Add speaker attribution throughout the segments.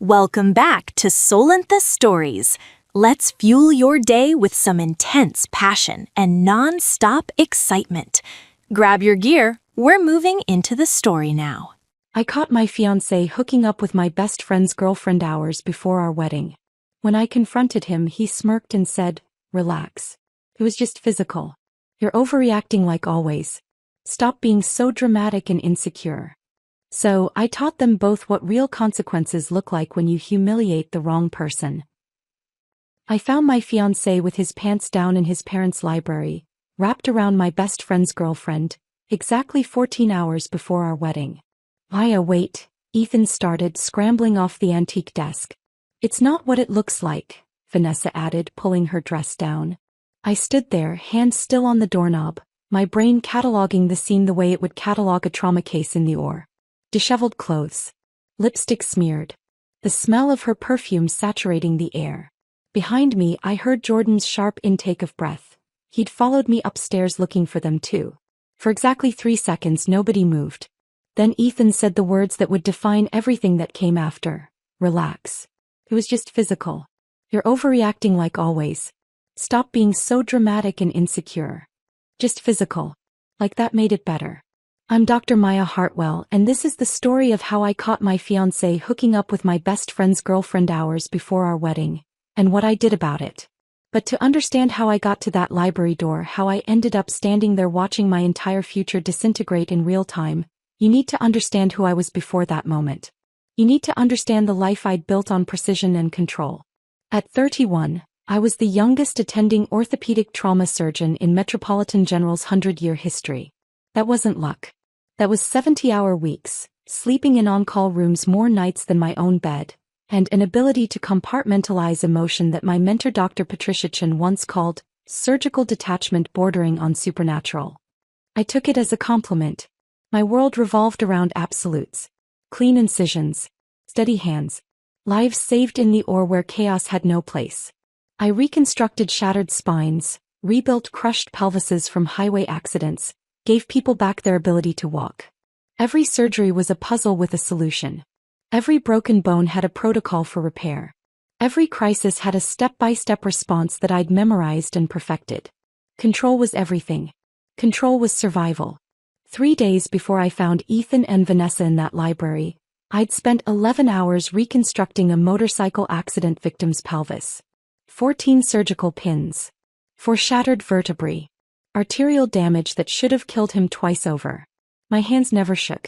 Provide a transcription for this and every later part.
Speaker 1: Welcome back to Solentha Stories. Let's fuel your day with some intense passion and non-stop excitement. Grab your gear, we're moving into the story now.
Speaker 2: I caught my fiancé hooking up with my best friend's girlfriend hours before our wedding. When I confronted him, he smirked and said, "Relax. It was just physical. You're overreacting like always. Stop being so dramatic and insecure." So, I taught them both what real consequences look like when you humiliate the wrong person. I found my fiancé with his pants down in his parents' library, wrapped around my best friend's girlfriend, exactly 14 hours before our wedding. Wait, Ethan started, scrambling off the antique desk. "It's not what it looks like," Vanessa added, pulling her dress down. I stood there, hands still on the doorknob, my brain cataloging the scene the way it would catalog a trauma case in the OR. Disheveled clothes. Lipstick smeared. The smell of her perfume saturating the air. Behind me, I heard Jordan's sharp intake of breath. He'd followed me upstairs looking for them too. For exactly 3 seconds, nobody moved. Then Ethan said the words that would define everything that came after. "Relax. It was just physical. You're overreacting like always. Stop being so dramatic and insecure. Just physical. Like that made it better." I'm Dr. Maya Hartwell, and this is the story of how I caught my fiancé hooking up with my best friend's girlfriend hours before our wedding, and what I did about it. But to understand how I got to that library door, how I ended up standing there watching my entire future disintegrate in real time, you need to understand who I was before that moment. You need to understand the life I'd built on precision and control. At 31, I was the youngest attending orthopedic trauma surgeon in Metropolitan General's 100-year history. That wasn't luck. That was 70-hour weeks, sleeping in on-call rooms more nights than my own bed, and an ability to compartmentalize emotion that my mentor Dr. Patricia Chen once called surgical detachment bordering on supernatural. I took it as a compliment. My world revolved around absolutes. Clean incisions, steady hands, lives saved in the OR where chaos had no place. I reconstructed shattered spines, rebuilt crushed pelvises from highway accidents, gave people back their ability to walk. Every surgery was a puzzle with a solution. Every broken bone had a protocol for repair. Every crisis had a step-by-step response that I'd memorized and perfected. Control was everything. Control was survival. 3 days before I found Ethan and Vanessa in that library, I'd spent 11 hours reconstructing a motorcycle accident victim's pelvis. 14 surgical pins. 4 shattered vertebrae. Arterial damage that should have killed him twice over. My hands never shook.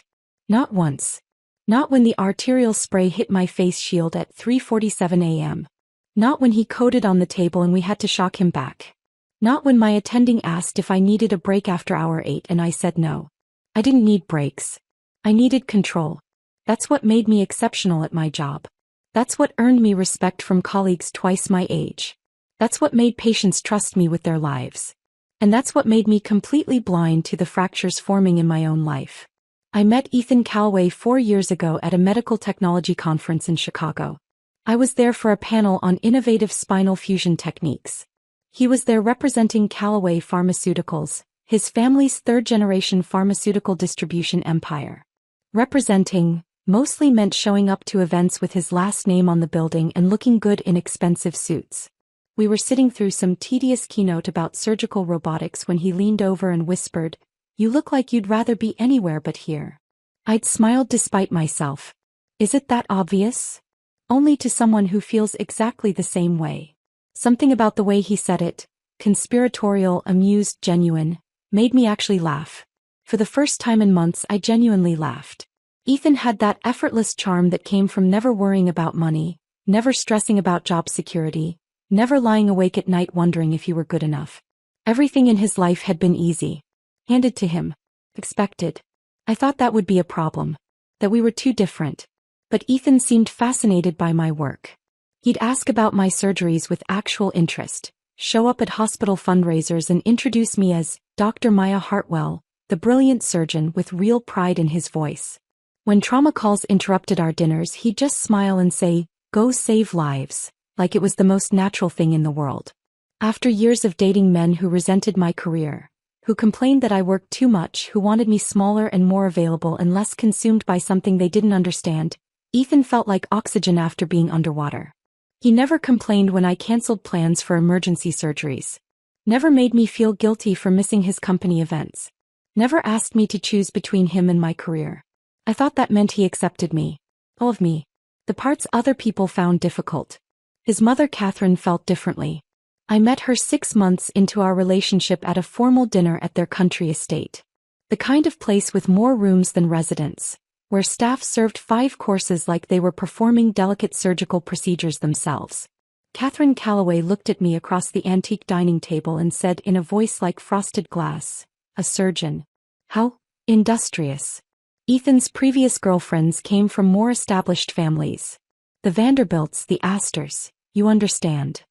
Speaker 2: Not once. Not when the arterial spray hit my face shield at 3:47 a.m. Not when he coded on the table and we had to shock him back. Not when my attending asked if I needed a break after hour 8 and I said no. I didn't need breaks. I needed control. That's what made me exceptional at my job. That's what earned me respect from colleagues twice my age. That's what made patients trust me with their lives. And that's what made me completely blind to the fractures forming in my own life. I met Ethan Callaway 4 years ago at a medical technology conference in Chicago. I was there for a panel on innovative spinal fusion techniques. He was there representing Callaway Pharmaceuticals, his family's third-generation pharmaceutical distribution empire. Representing mostly meant showing up to events with his last name on the building and looking good in expensive suits. We were sitting through some tedious keynote about surgical robotics when he leaned over and whispered, "You look like you'd rather be anywhere but here." I'd smiled despite myself. Is it that obvious? Only to someone who feels exactly the same way. Something about the way he said it, conspiratorial, amused, genuine, made me actually laugh. For the first time in months, I genuinely laughed. Ethan had that effortless charm that came from never worrying about money, never stressing about job security, never lying awake at night wondering if you were good enough. Everything in his life had been easy. Handed to him. Expected. I thought that would be a problem. That we were too different. But Ethan seemed fascinated by my work. He'd ask about my surgeries with actual interest, show up at hospital fundraisers and introduce me as Dr. Maya Hartwell, the brilliant surgeon, with real pride in his voice. When trauma calls interrupted our dinners, he'd just smile and say, "Go save lives," like it was the most natural thing in the world. After years of dating men who resented my career, who complained that I worked too much, who wanted me smaller and more available and less consumed by something they didn't understand, Ethan felt like oxygen after being underwater. He never complained when I canceled plans for emergency surgeries. Never made me feel guilty for missing his company events. Never asked me to choose between him and my career. I thought that meant he accepted me. All of me. The parts other people found difficult. His mother Catherine felt differently. I met her 6 months into our relationship at a formal dinner at their country estate. The kind of place with more rooms than residents, where staff served 5 courses like they were performing delicate surgical procedures themselves. Catherine Calloway looked at me across the antique dining table and said in a voice like frosted glass, "A surgeon. How industrious." Ethan's previous girlfriends came from more established families. The Vanderbilts, the Astors, you understand.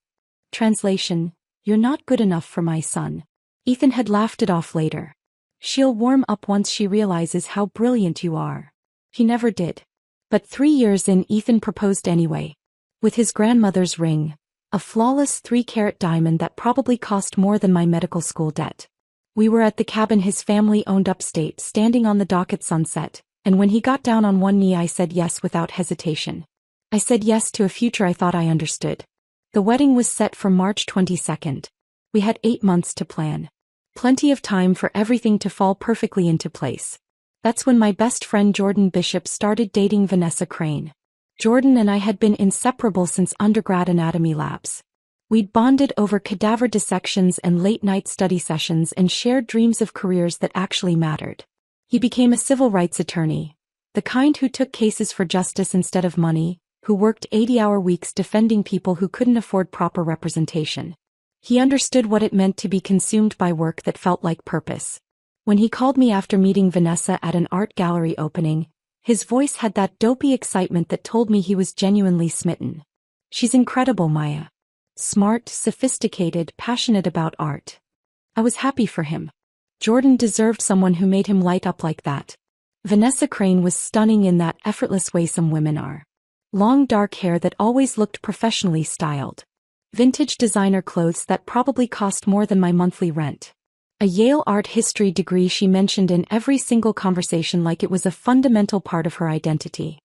Speaker 2: Translation: You're not good enough for my son. Ethan had laughed it off later. She'll warm up once she realizes how brilliant you are. He never did. But 3 years in, Ethan proposed anyway. With his grandmother's ring, a flawless 3-carat diamond that probably cost more than my medical school debt. We were at the cabin his family owned upstate, standing on the dock at sunset, and when he got down on one knee I said yes without hesitation. I said yes to a future I thought I understood. The wedding was set for March 22nd. We had 8 months to plan. Plenty of time for everything to fall perfectly into place. That's when my best friend Jordan Bishop started dating Vanessa Crane. Jordan and I had been inseparable since undergrad anatomy labs. We'd bonded over cadaver dissections and late-night study sessions and shared dreams of careers that actually mattered. He became a civil rights attorney, the kind who took cases for justice instead of money, who worked 80-hour weeks defending people who couldn't afford proper representation. He understood what it meant to be consumed by work that felt like purpose. When he called me after meeting Vanessa at an art gallery opening, his voice had that dopey excitement that told me he was genuinely smitten. "She's incredible, Maya. Smart, sophisticated, passionate about art." I was happy for him. Jordan deserved someone who made him light up like that. Vanessa Crane was stunning in that effortless way some women are. Long dark hair that always looked professionally styled. Vintage designer clothes that probably cost more than my monthly rent. A Yale art history degree she mentioned in every single conversation like it was a fundamental part of her identity.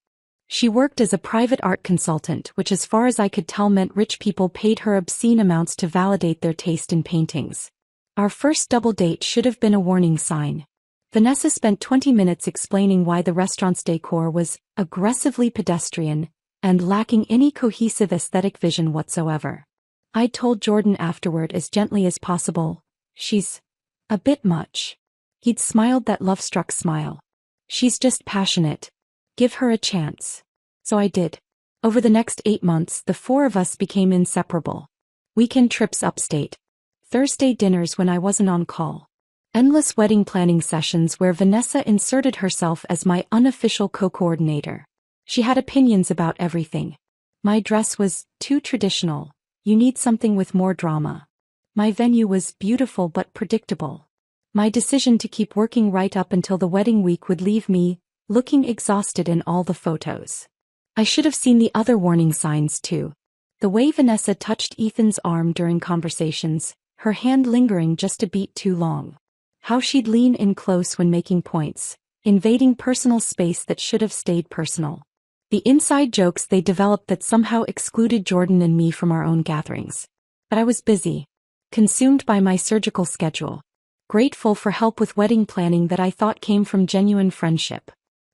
Speaker 2: She worked as a private art consultant, which as far as I could tell meant rich people paid her obscene amounts to validate their taste in paintings. Our first double date should have been a warning sign. Vanessa spent 20 minutes explaining why the restaurant's decor was aggressively pedestrian and lacking any cohesive aesthetic vision whatsoever. I told Jordan afterward as gently as possible, "She's a bit much." He'd smiled that love-struck smile. "She's just passionate. Give her a chance." So I did. Over the next 8 months, the 4 of us became inseparable. Weekend trips upstate. Thursday dinners when I wasn't on call. Endless wedding planning sessions where Vanessa inserted herself as my unofficial co-coordinator. She had opinions about everything. My dress was too traditional. You need something with more drama. My venue was beautiful but predictable. My decision to keep working right up until the wedding week would leave me looking exhausted in all the photos. I should have seen the other warning signs too. The way Vanessa touched Ethan's arm during conversations, her hand lingering just a beat too long. How she'd lean in close when making points, invading personal space that should have stayed personal. The inside jokes they developed that somehow excluded Jordan and me from our own gatherings. But I was busy. Consumed by my surgical schedule. Grateful for help with wedding planning that I thought came from genuine friendship.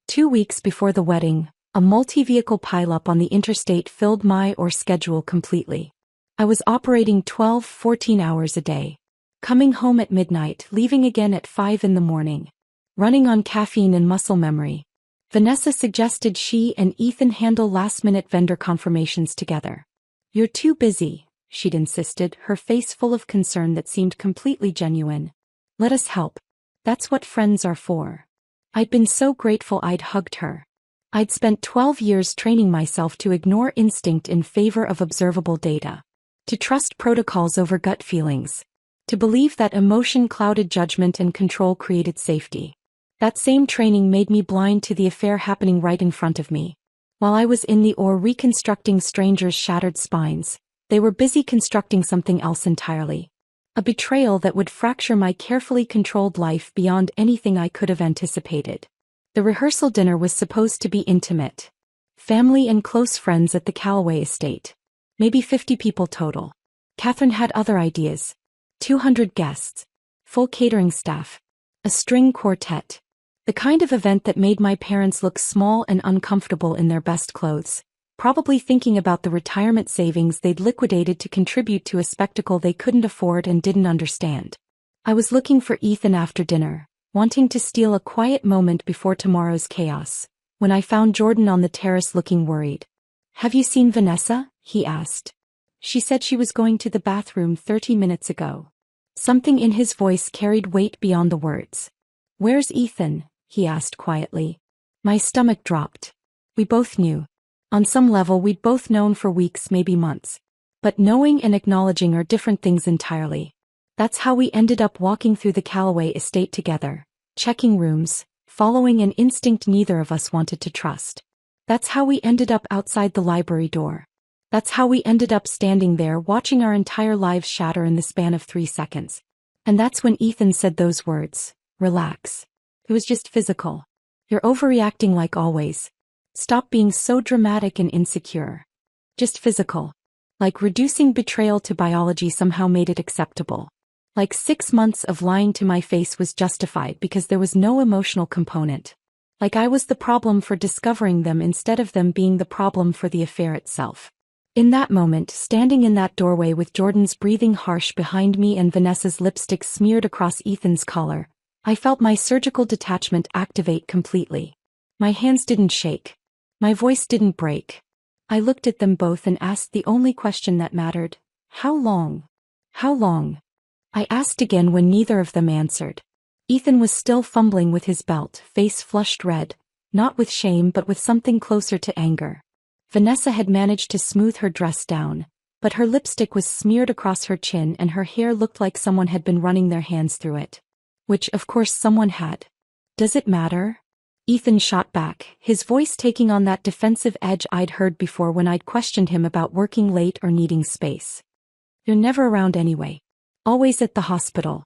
Speaker 2: 2 weeks before the wedding, a multi-vehicle pileup on the interstate filled my schedule completely. I was operating 12, 14 hours a day. Coming home at midnight, leaving again at 5 in the morning. Running on caffeine and muscle memory. Vanessa suggested she and Ethan handle last-minute vendor confirmations together. "You're too busy," she'd insisted, her face full of concern that seemed completely genuine. "Let us help. That's what friends are for." I'd been so grateful I'd hugged her. I'd spent 12 years training myself to ignore instinct in favor of observable data. To trust protocols over gut feelings. To believe that emotion-clouded judgment and control created safety. That same training made me blind to the affair happening right in front of me. While I was in the reconstructing strangers' shattered spines, they were busy constructing something else entirely. A betrayal that would fracture my carefully controlled life beyond anything I could have anticipated. The rehearsal dinner was supposed to be intimate. Family and close friends at the Callaway estate. Maybe 50 people total. Catherine had other ideas. 200 guests. Full catering staff. A string quartet. The kind of event that made my parents look small and uncomfortable in their best clothes, probably thinking about the retirement savings they'd liquidated to contribute to a spectacle they couldn't afford and didn't understand. I was looking for Ethan after dinner, wanting to steal a quiet moment before tomorrow's chaos, when I found Jordan on the terrace looking worried. "Have you seen Vanessa?" he asked. "She said she was going to the bathroom 30 minutes ago." Something in his voice carried weight beyond the words. "Where's Ethan?" he asked quietly. My stomach dropped. We both knew. On some level we'd both known for weeks, maybe months. But knowing and acknowledging are different things entirely. That's how we ended up walking through the Callaway estate together, checking rooms, following an instinct neither of us wanted to trust. That's how we ended up outside the library door. That's how we ended up standing there watching our entire lives shatter in the span of 3 seconds. And that's when Ethan said those words, "Relax. It was just physical. You're overreacting like always. Stop being so dramatic and insecure. Just physical." Like reducing betrayal to biology somehow made it acceptable. Like 6 months of lying to my face was justified because there was no emotional component. Like I was the problem for discovering them instead of them being the problem for the affair itself. In that moment, standing in that doorway with Jordan's breathing harsh behind me and Vanessa's lipstick smeared across Ethan's collar, I felt my surgical detachment activate completely. My hands didn't shake. My voice didn't break. I looked at them both and asked the only question that mattered. "How long? How long?" I asked again when neither of them answered. Ethan was still fumbling with his belt, face flushed red, not with shame but with something closer to anger. Vanessa had managed to smooth her dress down, but her lipstick was smeared across her chin and her hair looked like someone had been running their hands through it. Which, of course, someone had. "Does it matter?" Ethan shot back, his voice taking on that defensive edge I'd heard before when I'd questioned him about working late or needing space. "You're never around anyway. Always at the hospital.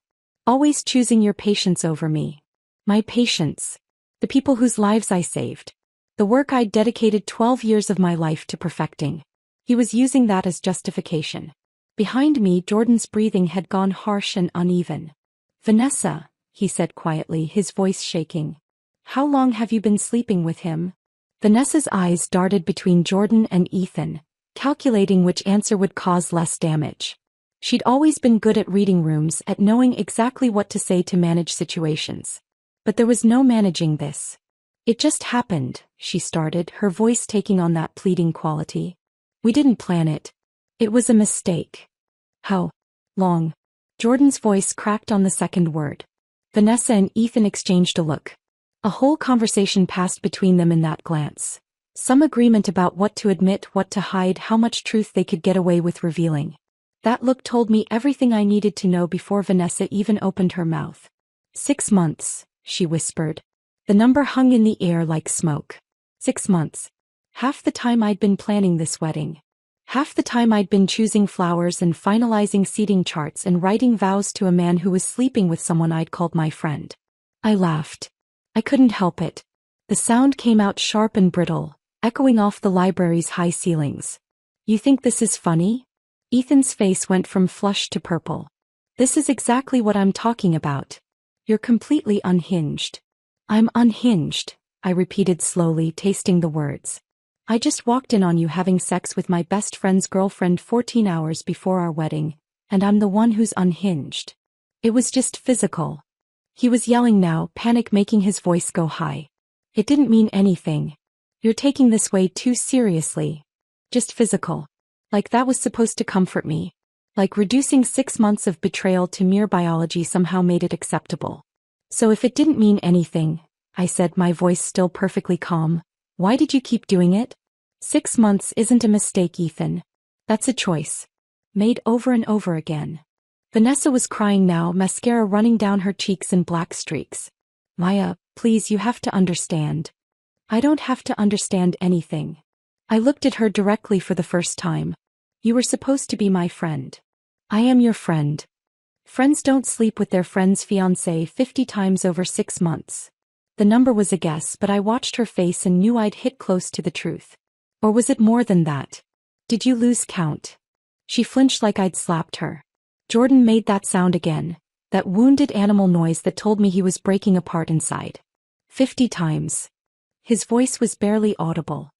Speaker 2: Always choosing your patients over me. My patients. The people whose lives I saved. The work I'd dedicated 12 years of my life to perfecting." He was using that as justification. Behind me, Jordan's breathing had gone harsh and uneven. "Vanessa," he said quietly, his voice shaking. "How long have you been sleeping with him?" Vanessa's eyes darted between Jordan and Ethan, calculating which answer would cause less damage. She'd always been good at reading rooms, at knowing exactly what to say to manage situations. But there was no managing this. "It just happened," she started, her voice taking on that pleading quality. "We didn't plan it. It was a mistake." "How long?" Jordan's voice cracked on the second word. Vanessa and Ethan exchanged a look. A whole conversation passed between them in that glance. Some agreement about what to admit, what to hide, how much truth they could get away with revealing. That look told me everything I needed to know before Vanessa even opened her mouth. 6 months, she whispered. The number hung in the air like smoke. 6 months. Half the time I'd been planning this wedding. Half the time I'd been choosing flowers and finalizing seating charts and writing vows to a man who was sleeping with someone I'd called my friend. I laughed. I couldn't help it. The sound came out sharp and brittle, echoing off the library's high ceilings. "You think this is funny?" Ethan's face went from flushed to purple. "This is exactly what I'm talking about. You're completely unhinged." "I'm unhinged," I repeated slowly, tasting the words. "I just walked in on you having sex with my best friend's girlfriend 14 hours before our wedding, and I'm the one who's unhinged. It was just physical." He was yelling now, panic making his voice go high. "It didn't mean anything. You're taking this way too seriously. Just physical. Like that was supposed to comfort me. Like reducing 6 months of betrayal to mere biology somehow made it acceptable. So if it didn't mean anything," I said, my voice still perfectly calm, "why did you keep doing it? 6 months isn't a mistake, Ethan. That's a choice. Made over and over again." Vanessa was crying now, mascara running down her cheeks in black streaks. "Maya, please, you have to understand." "I don't have to understand anything." I looked at her directly for the first time. "You were supposed to be my friend. I am your friend. Friends don't sleep with their friend's fiancé 50 times over 6 months. The number was a guess, but I watched her face and knew I'd hit close to the truth. Or was it more than that? Did you lose count? She flinched like I'd slapped her. Jordan made that sound again, that wounded animal noise that told me he was breaking apart inside. 50 times. His voice was barely audible.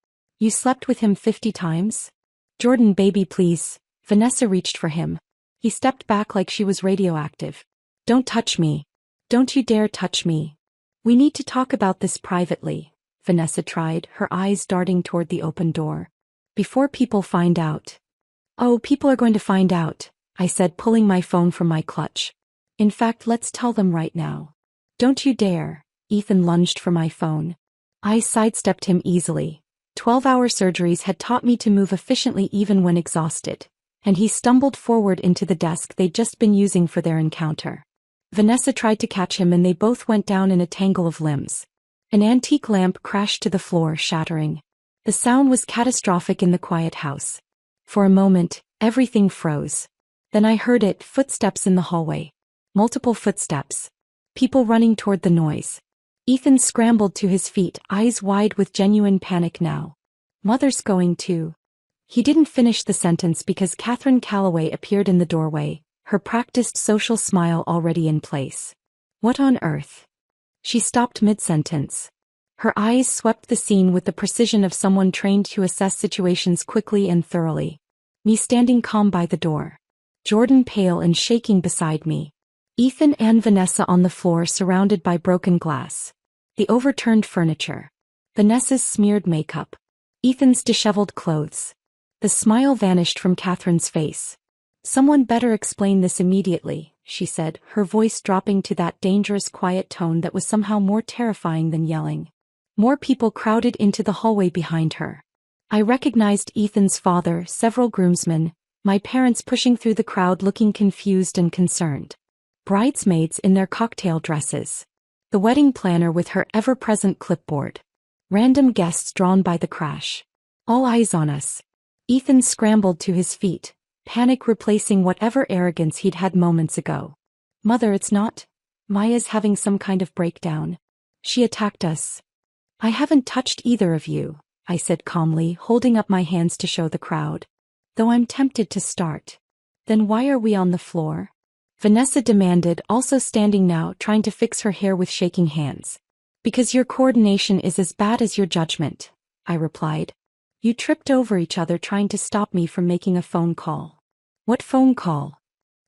Speaker 2: You slept with him 50 times? Jordan, baby, please. Vanessa reached for him. He stepped back like she was radioactive. Don't touch me. Don't you dare touch me. We need to talk about this privately, Vanessa tried, her eyes darting toward the open door. Before people find out. Oh, people are going to find out, I said, pulling my phone from my clutch. In fact, let's tell them right now. Don't you dare. Ethan lunged for my phone. I sidestepped him easily. 12-hour surgeries had taught me to move efficiently even when exhausted, and he stumbled forward into the desk they'd just been using for their encounter. Vanessa tried to catch him and they both went down in a tangle of limbs. An antique lamp crashed to the floor, shattering. The sound was catastrophic in the quiet house. For a moment, everything froze. Then I heard it, footsteps in the hallway. Multiple footsteps. People running toward the noise. Ethan scrambled to his feet, eyes wide with genuine panic now. Mother's going to. He didn't finish the sentence because Catherine Calloway appeared in the doorway, her practiced social smile already in place. What on earth? She stopped mid-sentence. Her eyes swept the scene with the precision of someone trained to assess situations quickly and thoroughly. Me standing calm by the door. Jordan pale and shaking beside me. Ethan and Vanessa on the floor surrounded by broken glass. The overturned furniture. Vanessa's smeared makeup. Ethan's disheveled clothes. The smile vanished from Catherine's face. Someone better explain this immediately, she said, her voice dropping to that dangerous quiet tone that was somehow more terrifying than yelling. More people crowded into the hallway behind her. I recognized Ethan's father, several groomsmen, my parents pushing through the crowd looking confused and concerned. Bridesmaids in their cocktail dresses. The wedding planner with her ever-present clipboard. Random guests drawn by the crash. All eyes on us. Ethan scrambled to his feet, panic replacing whatever arrogance he'd had moments ago. Mother, it's not. Maya's having some kind of breakdown. She attacked us. I haven't touched either of you, I said calmly, holding up my hands to show the crowd. Though I'm tempted to start. Then why are we on the floor? Vanessa demanded, also standing now, trying to fix her hair with shaking hands. Because your coordination is as bad as your judgment, I replied. You tripped over each other trying to stop me from making a phone call. What phone call?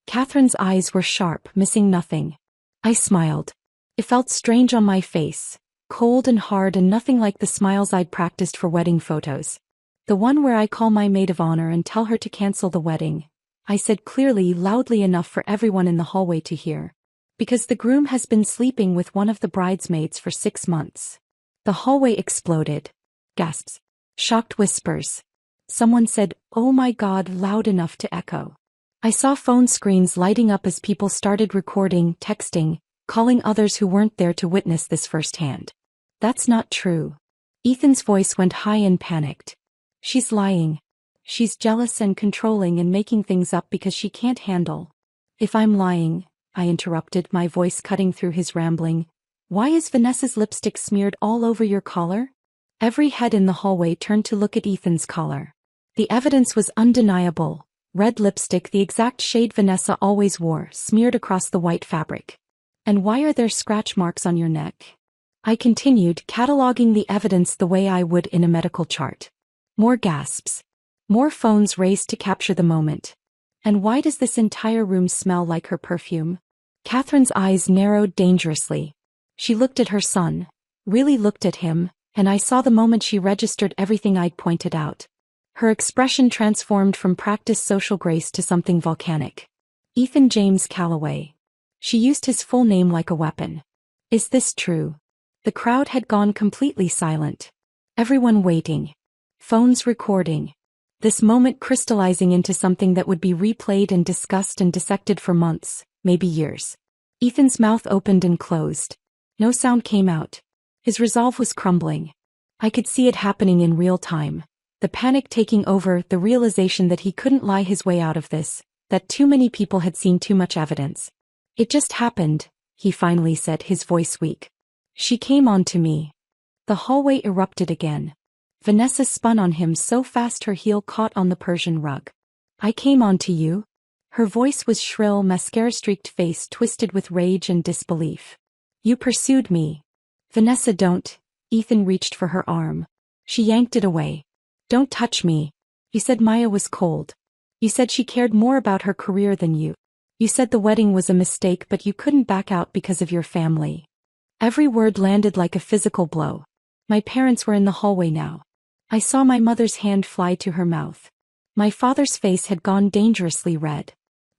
Speaker 2: Catherine's eyes were sharp, missing nothing. I smiled. It felt strange on my face, cold and hard and nothing like the smiles I'd practiced for wedding photos. The one where I call my maid of honor and tell her to cancel the wedding. I said clearly, loudly enough for everyone in the hallway to hear. Because the groom has been sleeping with one of the bridesmaids for 6 months. The hallway exploded. Gasps. Shocked whispers. Someone said, "Oh my God," loud enough to echo. I saw phone screens lighting up as people started recording, texting, calling others who weren't there to witness this firsthand. That's not true. Ethan's voice went high and panicked. She's lying. She's jealous and controlling and making things up because she can't handle. If I'm lying, I interrupted, my voice cutting through his rambling. Why is Vanessa's lipstick smeared all over your collar? Every head in the hallway turned to look at Ethan's collar. The evidence was undeniable. Red lipstick, the exact shade Vanessa always wore, smeared across the white fabric. And why are there scratch marks on your neck? I continued, cataloging the evidence the way I would in a medical chart. More gasps. More phones raised to capture the moment. And why does this entire room smell like her perfume? Catherine's eyes narrowed dangerously. She looked at her son, really looked at him, and I saw the moment she registered everything I'd pointed out. Her expression transformed from practiced social grace to something volcanic. Ethan James Calloway. She used his full name like a weapon. Is this true? The crowd had gone completely silent. Everyone waiting. Phones recording. This moment crystallizing into something that would be replayed and discussed and dissected for months, maybe years. Ethan's mouth opened and closed. No sound came out. His resolve was crumbling. I could see it happening in real time. The panic taking over, the realization that he couldn't lie his way out of this, that too many people had seen too much evidence. It just happened, he finally said, his voice weak. She came on to me. The hallway erupted again. Vanessa spun on him so fast her heel caught on the Persian rug. I came on to you? Her voice was shrill, mascara-streaked face twisted with rage and disbelief. You pursued me. Vanessa, don't. Ethan reached for her arm. She yanked it away. Don't touch me. You said Maya was cold. You said she cared more about her career than you. You said the wedding was a mistake, but you couldn't back out because of your family. Every word landed like a physical blow. My parents were in the hallway now. I saw my mother's hand fly to her mouth. My father's face had gone dangerously red.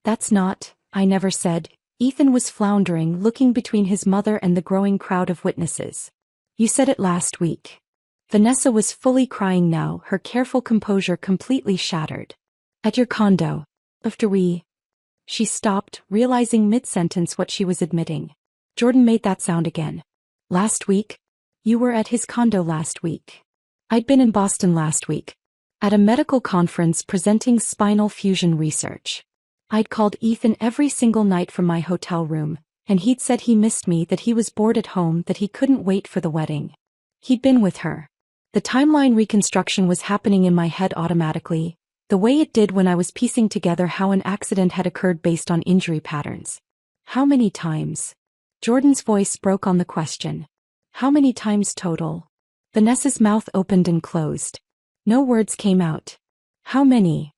Speaker 2: That's not, I never said. Ethan was floundering, looking between his mother and the growing crowd of witnesses. You said it last week. Vanessa was fully crying now, her careful composure completely shattered. At your condo. After we... She stopped, realizing mid-sentence what she was admitting. Jordan made that sound again. Last week? You were at his condo last week. I'd been in Boston last week. At a medical conference presenting spinal fusion research. I'd called Ethan every single night from my hotel room, and he'd said he missed me, that he was bored at home, that he couldn't wait for the wedding. He'd been with her. The timeline reconstruction was happening in my head automatically, the way it did when I was piecing together how an accident had occurred based on injury patterns. How many times? Jordan's voice broke on the question. How many times total? Vanessa's mouth opened and closed. No words came out. How many?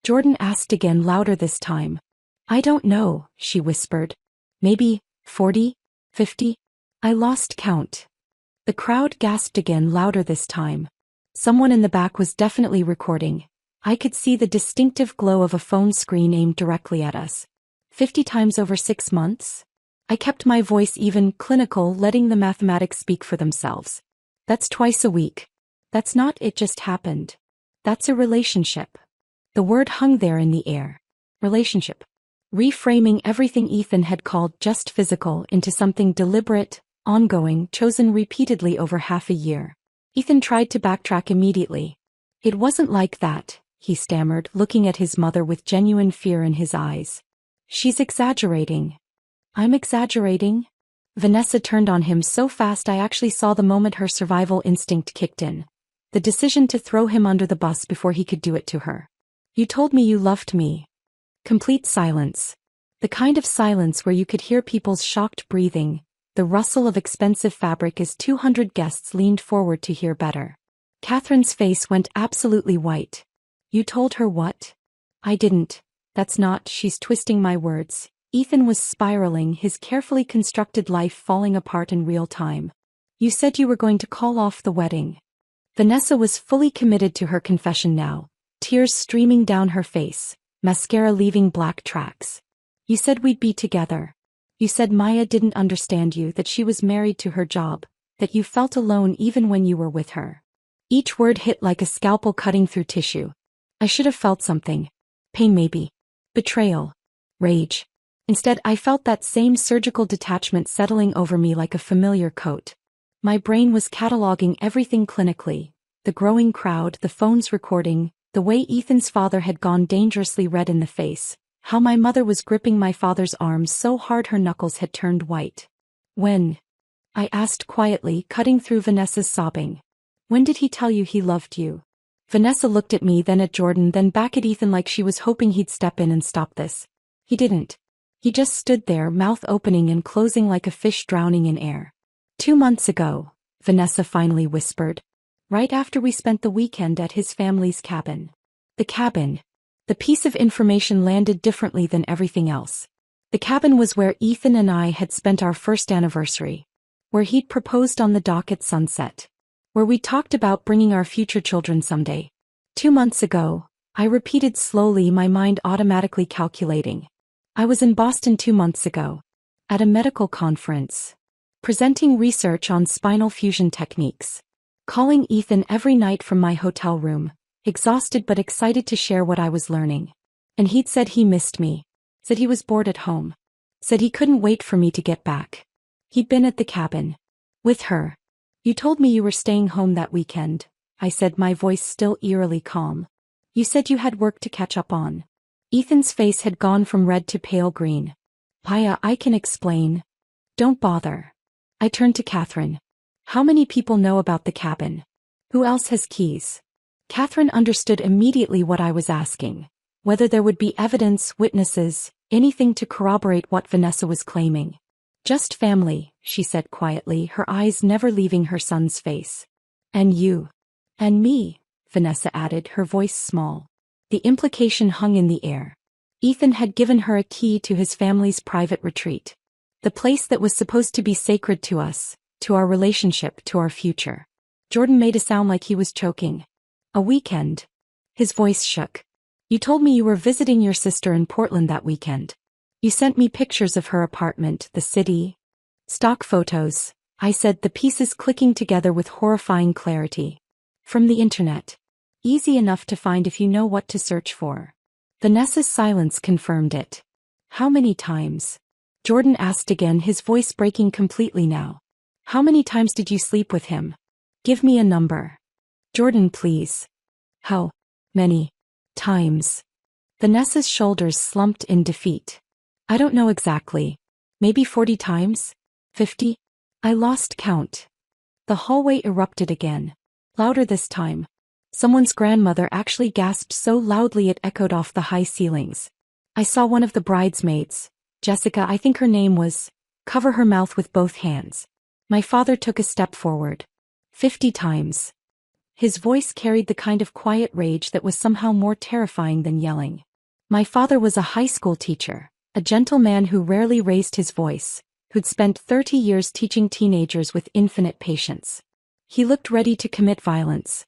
Speaker 2: Jordan asked again, louder this time. I don't know, she whispered. Maybe 40? 50? I lost count. The crowd gasped again, louder this time. Someone in the back was definitely recording. I could see the distinctive glow of a phone screen aimed directly at us. 50 times over 6 months? I kept my voice even, clinical, letting the mathematics speak for themselves. That's twice a week. That's not it just happened. That's a relationship. The word hung there in the air. Relationship. Reframing everything Ethan had called just physical into something deliberate, ongoing, chosen repeatedly over half a year. Ethan tried to backtrack immediately. It wasn't like that, he stammered, looking at his mother with genuine fear in his eyes. She's exaggerating. I'm exaggerating? Vanessa turned on him so fast I actually saw the moment her survival instinct kicked in. The decision to throw him under the bus before he could do it to her. You told me you loved me. Complete silence. The kind of silence where you could hear people's shocked breathing, the rustle of expensive fabric as 200 guests leaned forward to hear better. Catherine's face went absolutely white. You told her what? I didn't. That's not, she's twisting my words. Ethan was spiraling, his carefully constructed life falling apart in real time. You said you were going to call off the wedding. Vanessa was fully committed to her confession now, tears streaming down her face, mascara leaving black tracks. You said we'd be together. You said Maya didn't understand you, that she was married to her job, that you felt alone even when you were with her. Each word hit like a scalpel cutting through tissue. I should have felt something. Pain maybe. Betrayal. Rage. Instead, I felt that same surgical detachment settling over me like a familiar coat. My brain was cataloging everything clinically. The growing crowd, the phones recording, the way Ethan's father had gone dangerously red in the face, how my mother was gripping my father's arms so hard her knuckles had turned white. When? I asked quietly, cutting through Vanessa's sobbing. When did he tell you he loved you? Vanessa looked at me, then at Jordan, then back at Ethan like she was hoping he'd step in and stop this. He didn't. He just stood there, mouth opening and closing like a fish drowning in air. 2 months ago, Vanessa finally whispered. Right after we spent the weekend at his family's cabin. The cabin. The piece of information landed differently than everything else. The cabin was where Ethan and I had spent our first anniversary. Where he'd proposed on the dock at sunset. Where we talked about bringing our future children someday. 2 months ago, I repeated slowly, my mind automatically calculating. I was in Boston 2 months ago. At a medical conference. Presenting research on spinal fusion techniques. Calling Ethan every night from my hotel room, exhausted but excited to share what I was learning. And he'd said he missed me. Said he was bored at home. Said he couldn't wait for me to get back. He'd been at the cabin. With her. You told me you were staying home that weekend, I said, my voice still eerily calm. You said you had work to catch up on. Ethan's face had gone from red to pale green. Paya, I can explain. Don't bother. I turned to Catherine. How many people know about the cabin? Who else has keys? Catherine understood immediately what I was asking. Whether there would be evidence, witnesses, anything to corroborate what Vanessa was claiming. Just family, she said quietly, her eyes never leaving her son's face. And you. And me, Vanessa added, her voice small. The implication hung in the air. Ethan had given her a key to his family's private retreat. The place that was supposed to be sacred to us, to our relationship, to our future. Jordan made a sound like he was choking. A weekend. His voice shook. You told me you were visiting your sister in Portland that weekend. You sent me pictures of her apartment, the city. Stock photos, I said, the pieces clicking together with horrifying clarity. From the internet. Easy enough to find if you know what to search for. Vanessa's silence confirmed it. How many times? Jordan asked again, his voice breaking completely now. How many times did you sleep with him? Give me a number. Jordan, please. How many times? Vanessa's shoulders slumped in defeat. I don't know exactly. Maybe 40 times? 50? I lost count. The hallway erupted again. Louder this time. Someone's grandmother actually gasped so loudly it echoed off the high ceilings. I saw one of the bridesmaids, Jessica, I think her name was, cover her mouth with both hands. My father took a step forward. 50 times. His voice carried the kind of quiet rage that was somehow more terrifying than yelling. My father was a high school teacher, a gentle man who rarely raised his voice, who'd spent 30 years teaching teenagers with infinite patience. He looked ready to commit violence.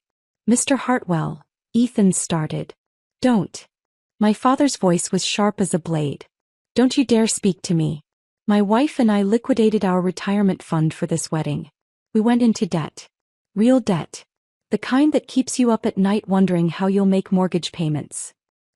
Speaker 2: Mr. Hartwell, Ethan started. Don't. My father's voice was sharp as a blade. Don't you dare speak to me. My wife and I liquidated our retirement fund for this wedding. We went into debt. Real debt. The kind that keeps you up at night wondering how you'll make mortgage payments.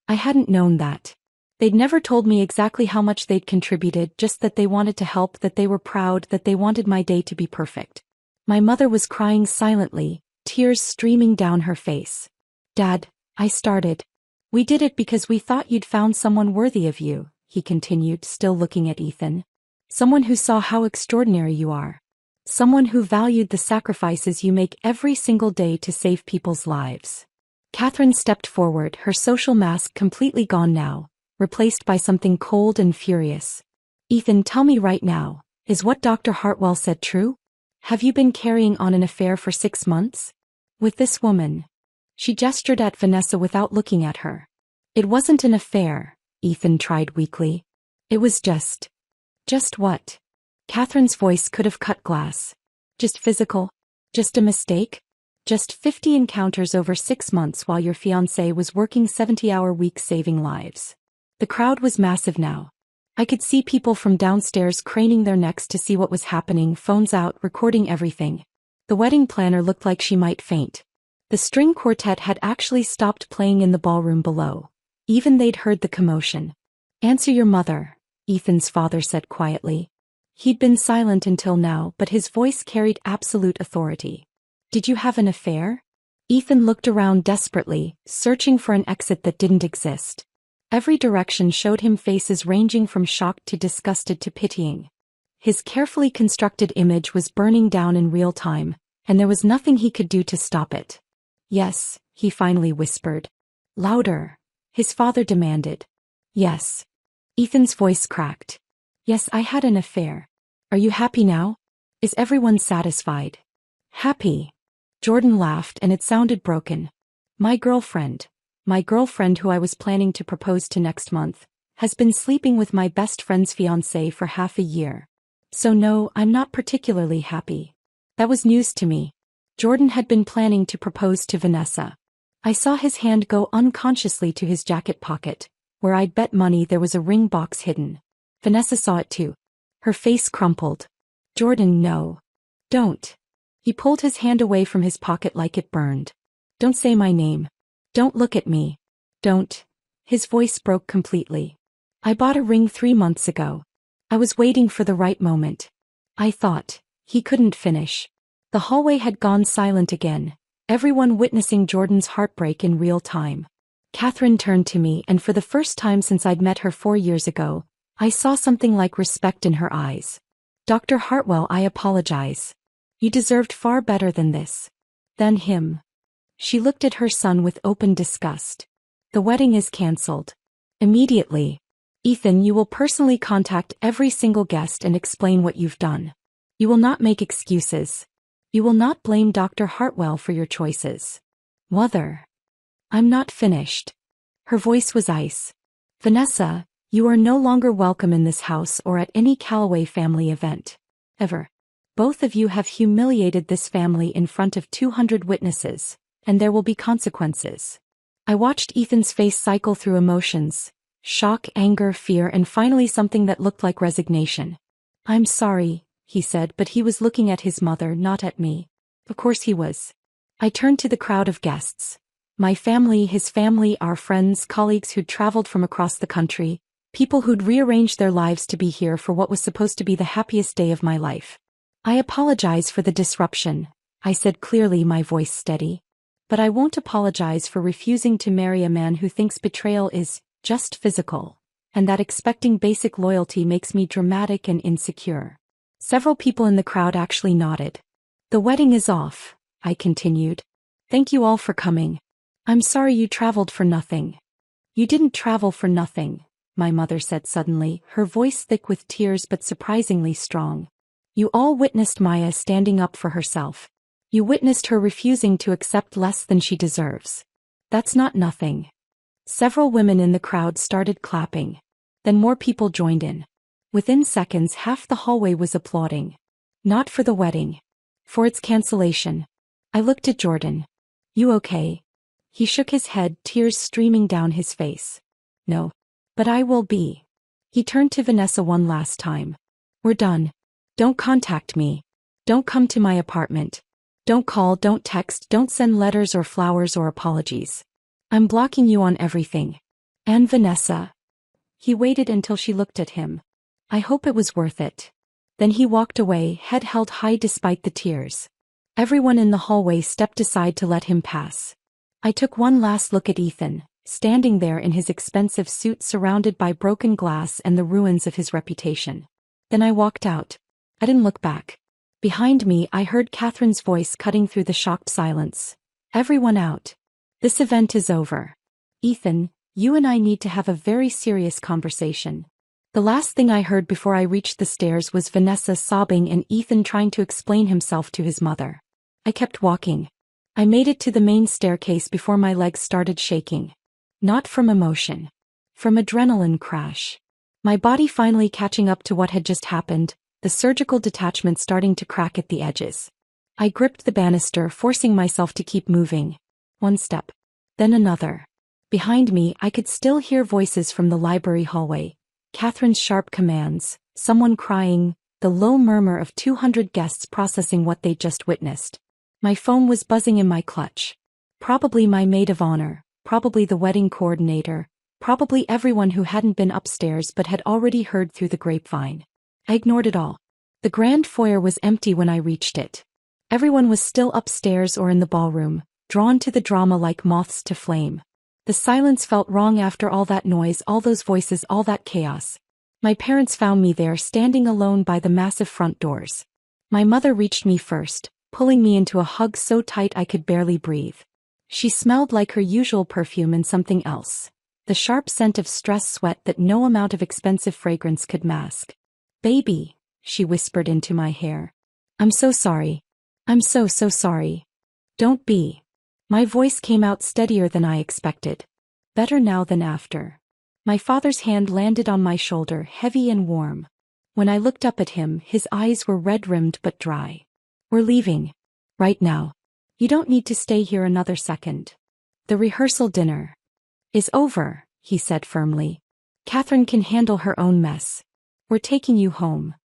Speaker 2: I hadn't known that. They'd never told me exactly how much they'd contributed, just that they wanted to help, that they were proud, that they wanted my day to be perfect. My mother was crying silently, tears streaming down her face. Dad, I started. We did it because we thought you'd found someone worthy of you, he continued, still looking at Ethan. Someone who saw how extraordinary you are. Someone who valued the sacrifices you make every single day to save people's lives. Catherine stepped forward, her social mask completely gone now, replaced by something cold and furious. Ethan, tell me right now, is what Dr. Hartwell said true? Have you been carrying on an affair for 6 months? With this woman? She gestured at Vanessa without looking at her. It wasn't an affair, Ethan tried weakly. It was just what? Catherine's voice could have cut glass. Just physical? Just a mistake? Just 50 encounters over 6 months while your fiancé was working 70-hour weeks saving lives. The crowd was massive now. I could see people from downstairs craning their necks to see what was happening, phones out, recording everything. The wedding planner looked like she might faint. The string quartet had actually stopped playing in the ballroom below. Even they'd heard the commotion. Answer your mother, Ethan's father said quietly. He'd been silent until now, but his voice carried absolute authority. Did you have an affair? Ethan looked around desperately, searching for an exit that didn't exist. Every direction showed him faces ranging from shocked to disgusted to pitying. His carefully constructed image was burning down in real time, and there was nothing he could do to stop it. Yes, he finally whispered. Louder, his father demanded. Yes. Ethan's voice cracked. Yes, I had an affair. Are you happy now? Is everyone satisfied? Happy. Jordan laughed and it sounded broken. My girlfriend who I was planning to propose to next month, has been sleeping with my best friend's fiancé for half a year. So no, I'm not particularly happy. That was news to me. Jordan had been planning to propose to Vanessa. I saw his hand go unconsciously to his jacket pocket, where I'd bet money there was a ring box hidden. Vanessa saw it too. Her face crumpled. Jordan, no. Don't. He pulled his hand away from his pocket like it burned. Don't say my name. Don't look at me. Don't. His voice broke completely. I bought a ring 3 months ago. I was waiting for the right moment. I thought. He couldn't finish. The hallway had gone silent again, everyone witnessing Jordan's heartbreak in real time. Catherine turned to me, and for the first time since I'd met her 4 years ago, I saw something like respect in her eyes. Dr. Hartwell, I apologize. You deserved far better than this. Then him. She looked at her son with open disgust. The wedding is cancelled. Immediately. Ethan, you will personally contact every single guest and explain what you've done. You will not make excuses. You will not blame Dr. Hartwell for your choices. Mother. I'm not finished. Her voice was ice. Vanessa, you are no longer welcome in this house or at any Calloway family event. Ever. Both of you have humiliated this family in front of 200 witnesses, and there will be consequences. I watched Ethan's face cycle through emotions. Shock, anger, fear, and finally something that looked like resignation. I'm sorry, he said, but he was looking at his mother, not at me. Of course he was. I turned to the crowd of guests. My family, his family, our friends, colleagues who'd traveled from across the country, people who'd rearranged their lives to be here for what was supposed to be the happiest day of my life. I apologize for the disruption, I said clearly, my voice steady. But I won't apologize for refusing to marry a man who thinks betrayal is just physical, and that expecting basic loyalty makes me dramatic and insecure. Several people in the crowd actually nodded. The wedding is off, I continued. Thank you all for coming. I'm sorry you traveled for nothing. You didn't travel for nothing, my mother said suddenly, her voice thick with tears but surprisingly strong. You all witnessed Maya standing up for herself. You witnessed her refusing to accept less than she deserves. That's not nothing. Several women in the crowd started clapping. Then more people joined in. Within seconds, half the hallway was applauding. Not for the wedding. For its cancellation. I looked at Jordan. You okay? He shook his head, tears streaming down his face. No. But I will be. He turned to Vanessa one last time. We're done. Don't contact me. Don't come to my apartment. Don't call, don't text, don't send letters or flowers or apologies. I'm blocking you on everything. And Vanessa. He waited until she looked at him. I hope it was worth it. Then he walked away, head held high despite the tears. Everyone in the hallway stepped aside to let him pass. I took one last look at Ethan, standing there in his expensive suit surrounded by broken glass and the ruins of his reputation. Then I walked out. I didn't look back. Behind me, I heard Catherine's voice cutting through the shocked silence. Everyone out. This event is over. Ethan, you and I need to have a very serious conversation. The last thing I heard before I reached the stairs was Vanessa sobbing and Ethan trying to explain himself to his mother. I kept walking. I made it to the main staircase before my legs started shaking. Not from emotion. From adrenaline crash. My body finally catching up to what had just happened, the surgical detachment starting to crack at the edges. I gripped the banister, forcing myself to keep moving. One step. Then another. Behind me, I could still hear voices from the library hallway. Catherine's sharp commands, someone crying, the low murmur of 200 guests processing what they'd just witnessed. My phone was buzzing in my clutch. Probably my maid of honor, probably the wedding coordinator, probably everyone who hadn't been upstairs but had already heard through the grapevine. I ignored it all. The grand foyer was empty when I reached it. Everyone was still upstairs or in the ballroom, drawn to the drama like moths to flame. The silence felt wrong after all that noise, all those voices, all that chaos. My parents found me there, standing alone by the massive front doors. My mother reached me first, pulling me into a hug so tight I could barely breathe. She smelled like her usual perfume and something else. The sharp scent of stress sweat that no amount of expensive fragrance could mask. Baby, she whispered into my hair. I'm so sorry. I'm so sorry. Don't be. My voice came out steadier than I expected. Better now than after. My father's hand landed on my shoulder, heavy and warm. When I looked up at him, his eyes were red-rimmed but dry. We're leaving. Right now. You don't need to stay here another second. The rehearsal dinner is over, he said firmly. Catherine can handle her own mess. We're taking you home.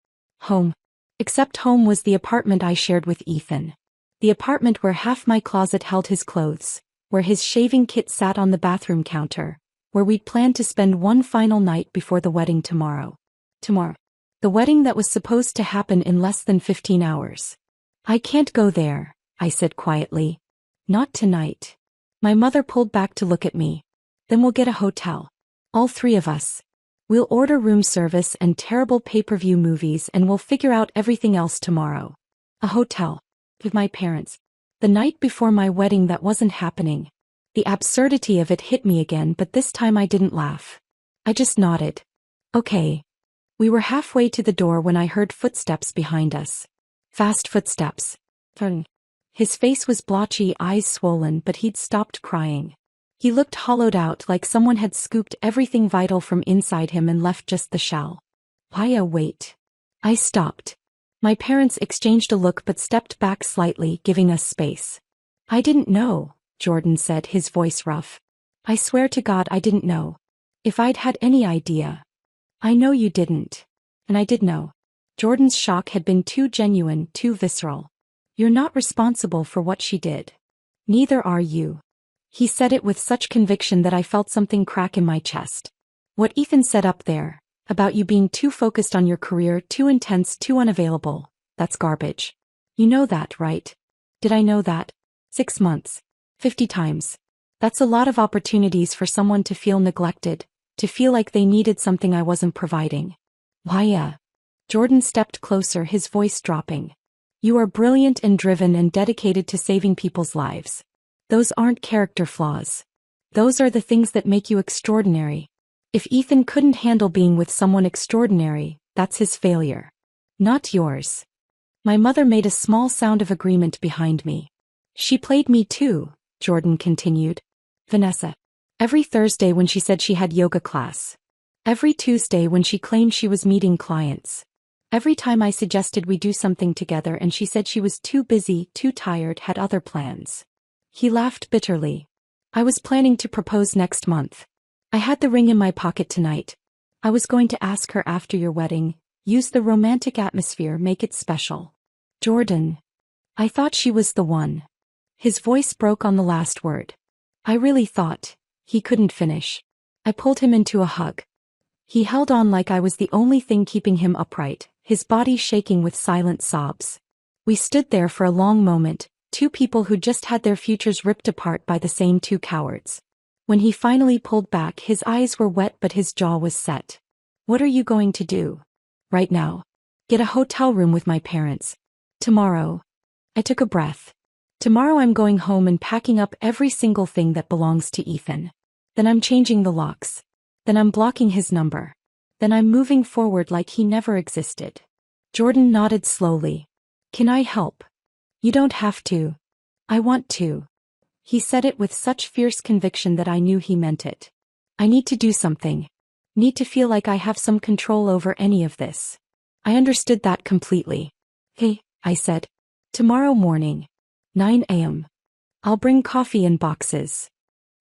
Speaker 2: Home. Except home was the apartment I shared with Ethan. The apartment where half my closet held his clothes, where his shaving kit sat on the bathroom counter, where we'd planned to spend one final night before the wedding tomorrow. Tomorrow. The wedding that was supposed to happen in less than 15 hours. I can't go there, I said quietly. Not tonight. My mother pulled back to look at me. Then we'll get a hotel. All three of us. We'll order room service and terrible pay-per-view movies and we'll figure out everything else tomorrow. A hotel. With my parents. The night before my wedding that wasn't happening. The absurdity of it hit me again, but this time I didn't laugh. I just nodded. Okay. We were halfway to the door when I heard footsteps behind us. Fast footsteps. Turn. His face was blotchy, eyes swollen, but he'd stopped crying. He looked hollowed out, like someone had scooped everything vital from inside him and left just the shell. Wait. I stopped. My parents exchanged a look but stepped back slightly, giving us space. I didn't know, Jordan said, his voice rough. I swear to God I didn't know. If I'd had any idea. I know you didn't. And I did know. Jordan's shock had been too genuine, too visceral. You're not responsible for what she did. Neither are you. He said it with such conviction that I felt something crack in my chest. What Ethan said up there, about you being too focused on your career, too intense, too unavailable, that's garbage. You know that, right? Did I know that? 6 months. 50 times. That's a lot of opportunities for someone to feel neglected, to feel like they needed something I wasn't providing. Jordan stepped closer, his voice dropping. You are brilliant and driven and dedicated to saving people's lives. Those aren't character flaws. Those are the things that make you extraordinary. If Ethan couldn't handle being with someone extraordinary, that's his failure. Not yours. My mother made a small sound of agreement behind me. She played me too, Jordan continued. Vanessa. Every Thursday when she said she had yoga class. Every Tuesday when she claimed she was meeting clients. Every time I suggested we do something together and she said she was too busy, too tired, had other plans. He laughed bitterly. I was planning to propose next month. I had the ring in my pocket tonight. I was going to ask her after your wedding, use the romantic atmosphere, make it special. Jordan. I thought she was the one. His voice broke on the last word. I really thought. He couldn't finish. I pulled him into a hug. He held on like I was the only thing keeping him upright, his body shaking with silent sobs. We stood there for a long moment, two people who just had their futures ripped apart by the same two cowards. When he finally pulled back, his eyes were wet but his jaw was set. What are you going to do? Right now. Get a hotel room with my parents. Tomorrow. I took a breath. Tomorrow I'm going home and packing up every single thing that belongs to Ethan. Then I'm changing the locks. Then I'm blocking his number. Then I'm moving forward like he never existed. Jordan nodded slowly. Can I help? You don't have to. I want to. He said it with such fierce conviction that I knew he meant it. I need to do something. Need to feel like I have some control over any of this. I understood that completely. Hey, I said. Tomorrow morning. 9 a.m. I'll bring coffee in boxes.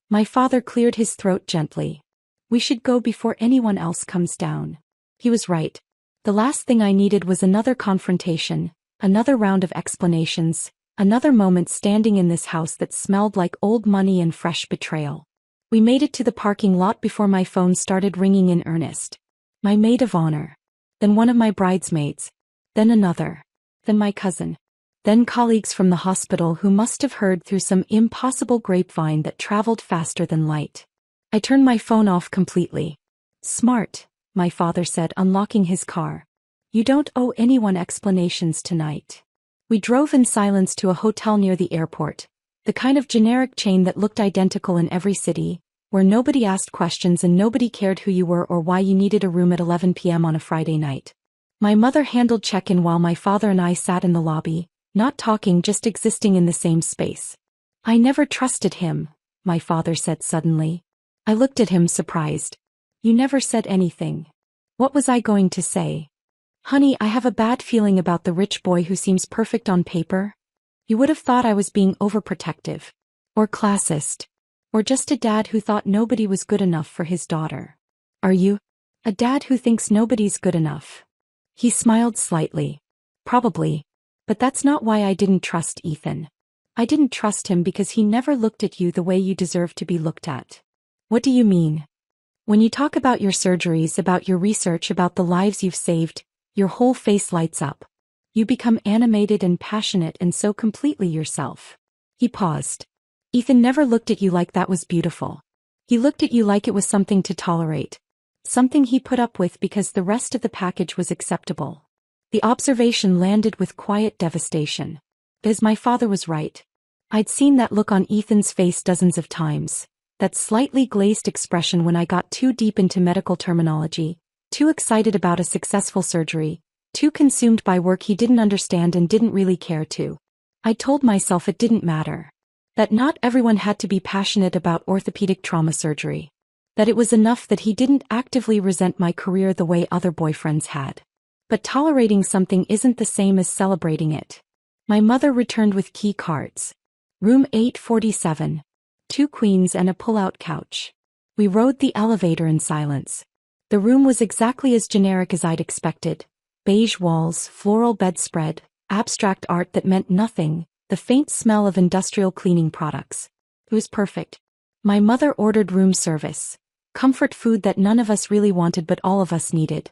Speaker 2: My father cleared his throat gently. We should go before anyone else comes down. He was right. The last thing I needed was another confrontation, another round of explanations, another moment standing in this house that smelled like old money and fresh betrayal. We made it to the parking lot before my phone started ringing in earnest. My maid of honor. Then one of my bridesmaids. Then another. Then my cousin. Then colleagues from the hospital who must have heard through some impossible grapevine that traveled faster than light. I turned my phone off completely. Smart, my father said, unlocking his car. You don't owe anyone explanations tonight. We drove in silence to a hotel near the airport, the kind of generic chain that looked identical in every city, where nobody asked questions and nobody cared who you were or why you needed a room at 11 p.m. on a Friday night. My mother handled check-in while my father and I sat in the lobby, not talking, just existing in the same space. I never trusted him, my father said suddenly. I looked at him surprised. You never said anything. What was I going to say? Honey, I have a bad feeling about the rich boy who seems perfect on paper. You would have thought I was being overprotective. Or classist. Or just a dad who thought nobody was good enough for his daughter. Are you? A dad who thinks nobody's good enough. He smiled slightly. Probably. But that's not why I didn't trust Ethan. I didn't trust him because he never looked at you the way you deserve to be looked at. What do you mean? When you talk about your surgeries, about your research, about the lives you've saved, your whole face lights up. You become animated and passionate and so completely yourself. He paused. Ethan never looked at you like that was beautiful. He looked at you like it was something to tolerate. Something he put up with because the rest of the package was acceptable. The observation landed with quiet devastation. Because my father was right. I'd seen that look on Ethan's face dozens of times, that slightly glazed expression when I got too deep into medical terminology, too excited about a successful surgery, too consumed by work he didn't understand and didn't really care to. I told myself it didn't matter. That not everyone had to be passionate about orthopedic trauma surgery. That it was enough that he didn't actively resent my career the way other boyfriends had. But tolerating something isn't the same as celebrating it. My mother returned with key cards. Room 847. 2 queens and a pull-out couch. We rode the elevator in silence. The room was exactly as generic as I'd expected. Beige walls, floral bedspread, abstract art that meant nothing, the faint smell of industrial cleaning products. It was perfect. My mother ordered room service. Comfort food that none of us really wanted but all of us needed.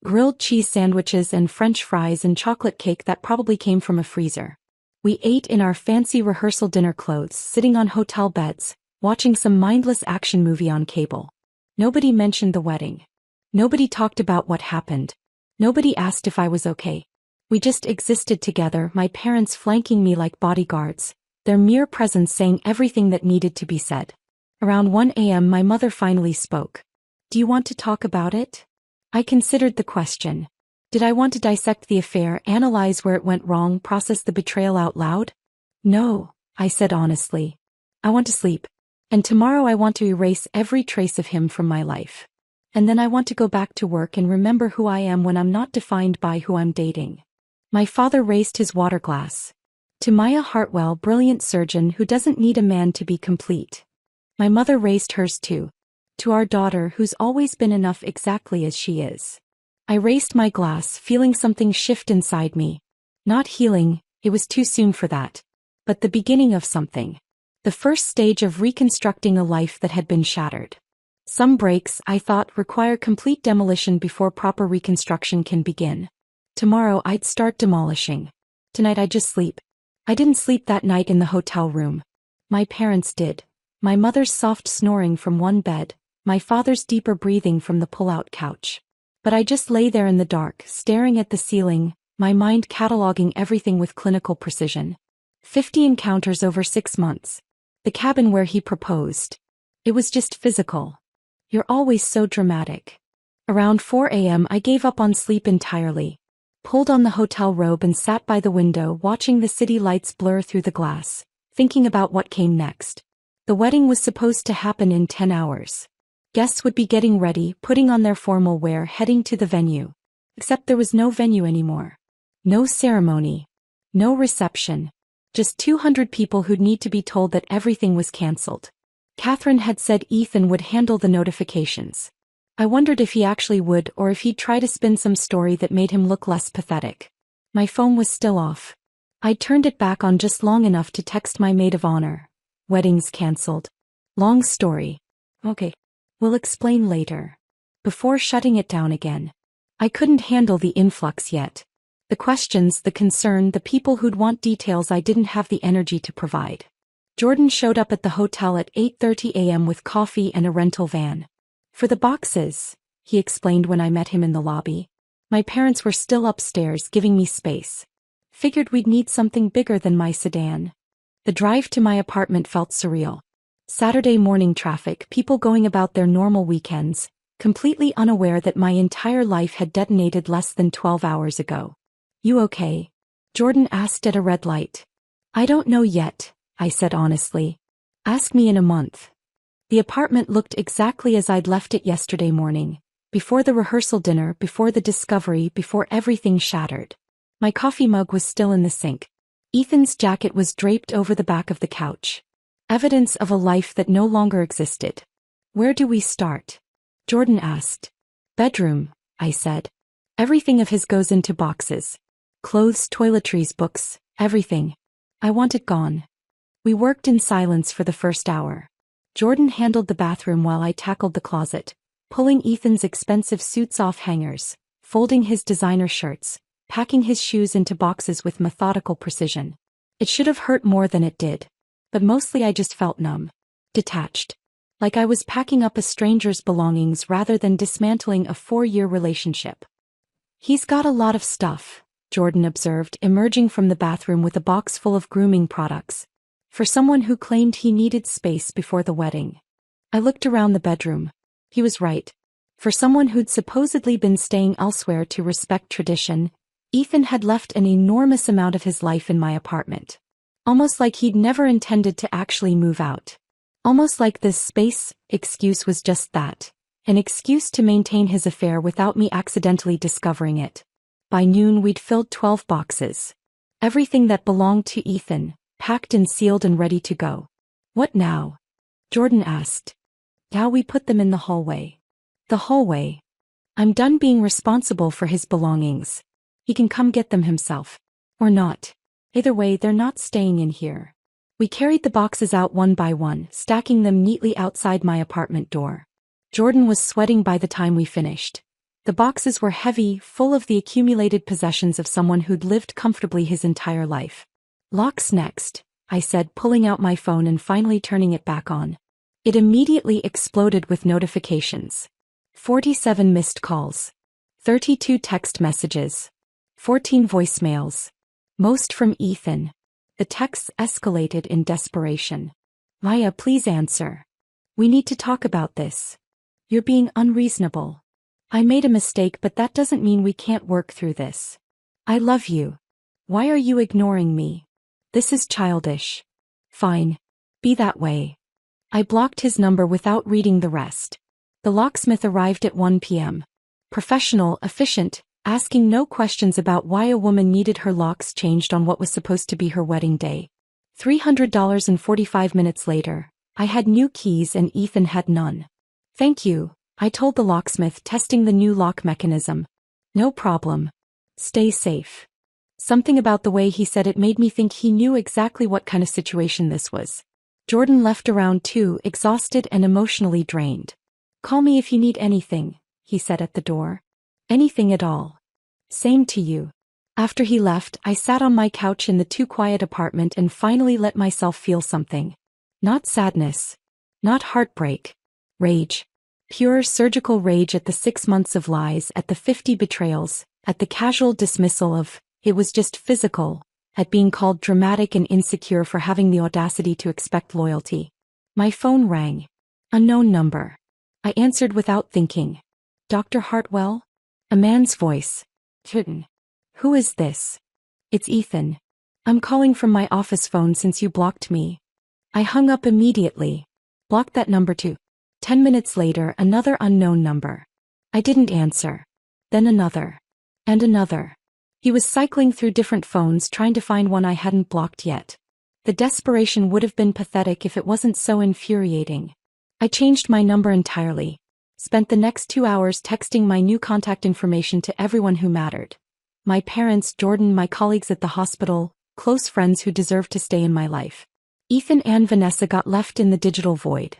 Speaker 2: Grilled cheese sandwiches and French fries and chocolate cake that probably came from a freezer. We ate in our fancy rehearsal dinner clothes, sitting on hotel beds, watching some mindless action movie on cable. Nobody mentioned the wedding. Nobody talked about what happened. Nobody asked if I was okay. We just existed together, my parents flanking me like bodyguards, their mere presence saying everything that needed to be said. Around 1 a.m. my mother finally spoke. "Do you want to talk about it?" I considered the question. Did I want to dissect the affair, analyze where it went wrong, process the betrayal out loud? No, I said honestly. I want to sleep. And tomorrow I want to erase every trace of him from my life. And then I want to go back to work and remember who I am when I'm not defined by who I'm dating. My father raised his water glass. To Maya Hartwell, brilliant surgeon who doesn't need a man to be complete. My mother raised hers too. To our daughter who's always been enough exactly as she is. I raised my glass, feeling something shift inside me. Not healing, it was too soon for that. But the beginning of something. The first stage of reconstructing a life that had been shattered. Some breaks, I thought, require complete demolition before proper reconstruction can begin. Tomorrow I'd start demolishing. Tonight I'd just sleep. I didn't sleep that night in the hotel room. My parents did. My mother's soft snoring from one bed, my father's deeper breathing from the pull-out couch. But I just lay there in the dark, staring at the ceiling, my mind cataloging everything with clinical precision. 50 encounters over 6 months. The cabin where he proposed. It was just physical. You're always so dramatic. Around 4 a.m. I gave up on sleep entirely. Pulled on the hotel robe and sat by the window watching the city lights blur through the glass, thinking about what came next. The wedding was supposed to happen in 10 hours. Guests would be getting ready, putting on their formal wear, heading to the venue. Except there was no venue anymore. No ceremony. No reception. Just 200 people who'd need to be told that everything was cancelled. Catherine had said Ethan would handle the notifications. I wondered if he actually would or if he'd try to spin some story that made him look less pathetic. My phone was still off. I turned it back on just long enough to text my maid of honor. Weddings cancelled. Long story. Okay. We'll explain later. Before shutting it down again. I couldn't handle the influx yet. The questions, the concern, the people who'd want details I didn't have the energy to provide. Jordan showed up at the hotel at 8:30 a.m. with coffee and a rental van. For the boxes, he explained when I met him in the lobby. My parents were still upstairs giving me space. Figured we'd need something bigger than my sedan. The drive to my apartment felt surreal. Saturday morning traffic, people going about their normal weekends, completely unaware that my entire life had detonated less than 12 hours ago. "You okay?" Jordan asked at a red light. "I don't know yet," I said honestly. "Ask me in a month." The apartment looked exactly as I'd left it yesterday morning, before the rehearsal dinner, before the discovery, before everything shattered. My coffee mug was still in the sink. Ethan's jacket was draped over the back of the couch. Evidence of a life that no longer existed. "Where do we start?" Jordan asked. "Bedroom," I said. Everything of his goes into boxes. Clothes, toiletries, books, everything. I want it gone. We worked in silence for the first hour. Jordan handled the bathroom while I tackled the closet, pulling Ethan's expensive suits off hangers, folding his designer shirts, packing his shoes into boxes with methodical precision. It should have hurt more than it did. But mostly I just felt numb. Detached. Like I was packing up a stranger's belongings rather than dismantling a 4-year relationship. "He's got a lot of stuff," Jordan observed, emerging from the bathroom with a box full of grooming products. For someone who claimed he needed space before the wedding. I looked around the bedroom. He was right. For someone who'd supposedly been staying elsewhere to respect tradition, Ethan had left an enormous amount of his life in my apartment. Almost like he'd never intended to actually move out. Almost like this space excuse was just that. An excuse to maintain his affair without me accidentally discovering it. By noon we'd filled 12 boxes. Everything that belonged to Ethan, packed and sealed and ready to go. What now? Jordan asked. Now we put them in the hallway. The hallway. I'm done being responsible for his belongings. He can come get them himself. Or not. Either way, they're not staying in here. We carried the boxes out one by one, stacking them neatly outside my apartment door. Jordan was sweating by the time we finished. The boxes were heavy, full of the accumulated possessions of someone who'd lived comfortably his entire life. Locks next, I said, pulling out my phone and finally turning it back on. It immediately exploded with notifications. 47 missed calls. 32 text messages. 14 voicemails. Most from Ethan. The texts escalated in desperation. Maya, please answer. We need to talk about this. You're being unreasonable. I made a mistake, but that doesn't mean we can't work through this. I love you. Why are you ignoring me? This is childish. Fine. Be that way. I blocked his number without reading the rest. The locksmith arrived at 1 p.m. Professional, efficient, asking no questions about why a woman needed her locks changed on what was supposed to be her wedding day. $300 and 45 minutes later, I had new keys and Ethan had none. Thank you, I told the locksmith, testing the new lock mechanism. No problem. Stay safe. Something about the way he said it made me think he knew exactly what kind of situation this was. Jordan left around 2, exhausted and emotionally drained. Call me if you need anything, he said at the door. Anything at all. Same to you. After he left, I sat on my couch in the too quiet apartment and finally let myself feel something. Not sadness. Not heartbreak. Rage. Pure surgical rage at the 6 months of lies, at the 50 betrayals, at the casual dismissal of, it was just physical, at being called dramatic and insecure for having the audacity to expect loyalty. My phone rang. Unknown number. I answered without thinking. Dr. Hartwell? A man's voice. Who is this? It's Ethan. I'm calling from my office phone since you blocked me. I hung up immediately. Blocked that number too. 10 minutes later, another unknown number. I didn't answer. Then another. And another. He was cycling through different phones trying to find one I hadn't blocked yet. The desperation would have been pathetic if it wasn't so infuriating. I changed my number entirely. Spent the next 2 hours texting my new contact information to everyone who mattered. My parents, Jordan, my colleagues at the hospital, close friends who deserved to stay in my life. Ethan and Vanessa got left in the digital void.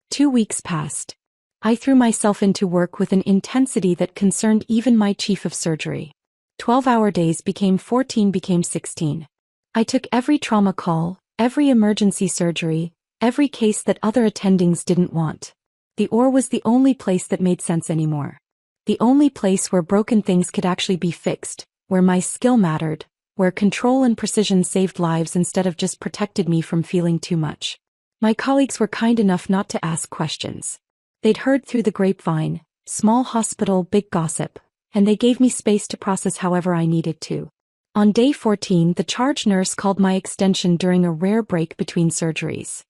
Speaker 2: 2 weeks passed. I threw myself into work with an intensity that concerned even my chief of surgery. 12-hour days became 14, became 16. I took every trauma call, every emergency surgery, every case that other attendings didn't want. The OR was the only place that made sense anymore. The only place where broken things could actually be fixed, where my skill mattered, where control and precision saved lives instead of just protected me from feeling too much. My colleagues were kind enough not to ask questions. They'd heard through the grapevine, small hospital, big gossip, and they gave me space to process however I needed to. On day 14, the charge nurse called my extension during a rare break between surgeries.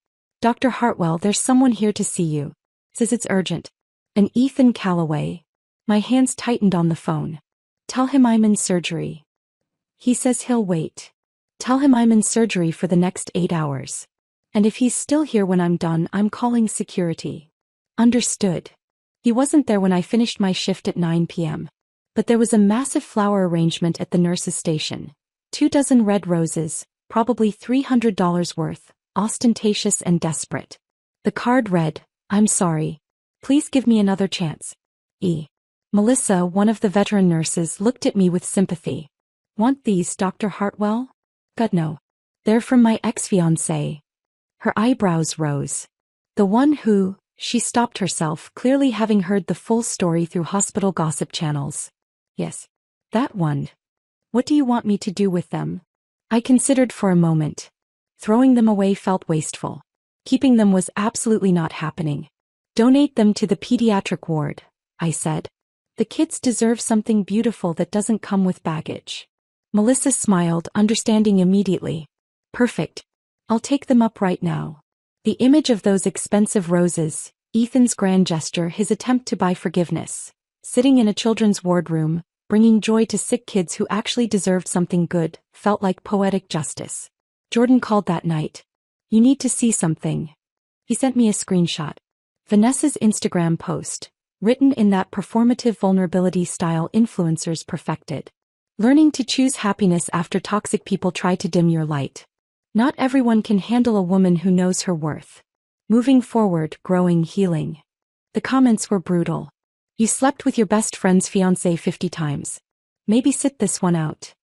Speaker 2: Dr. Hartwell, there's someone here to see you. Says it's urgent. An Ethan Calloway. My hands tightened on the phone. Tell him I'm in surgery. He says he'll wait. Tell him I'm in surgery for the next 8 hours. And if he's still here when I'm done, I'm calling security. Understood. He wasn't there when I finished my shift at 9 p.m. But there was a massive flower arrangement at the nurse's station. 24 red roses, probably $300 worth, ostentatious and desperate. The card read, I'm sorry. Please give me another chance. E. Melissa, one of the veteran nurses, looked at me with sympathy. Want these, Dr. Hartwell? God no. They're from my ex-fiancé. Her eyebrows rose. The one who, she stopped herself, clearly having heard the full story through hospital gossip channels. Yes. That one. What do you want me to do with them? I considered for a moment. Throwing them away felt wasteful. Keeping them was absolutely not happening. Donate them to the pediatric ward, I said. The kids deserve something beautiful that doesn't come with baggage. Melissa smiled, understanding immediately. Perfect. I'll take them up right now. The image of those expensive roses, Ethan's grand gesture, his attempt to buy forgiveness, sitting in a children's wardroom, bringing joy to sick kids who actually deserved something good, felt like poetic justice. Jordan called that night. You need to see something. He sent me a screenshot. Vanessa's Instagram post, written in that performative vulnerability style influencers perfected. Learning to choose happiness after toxic people try to dim your light. Not everyone can handle a woman who knows her worth. Moving forward, growing, healing. The comments were brutal. You slept with your best friend's fiancé 50 times. Maybe sit this one out.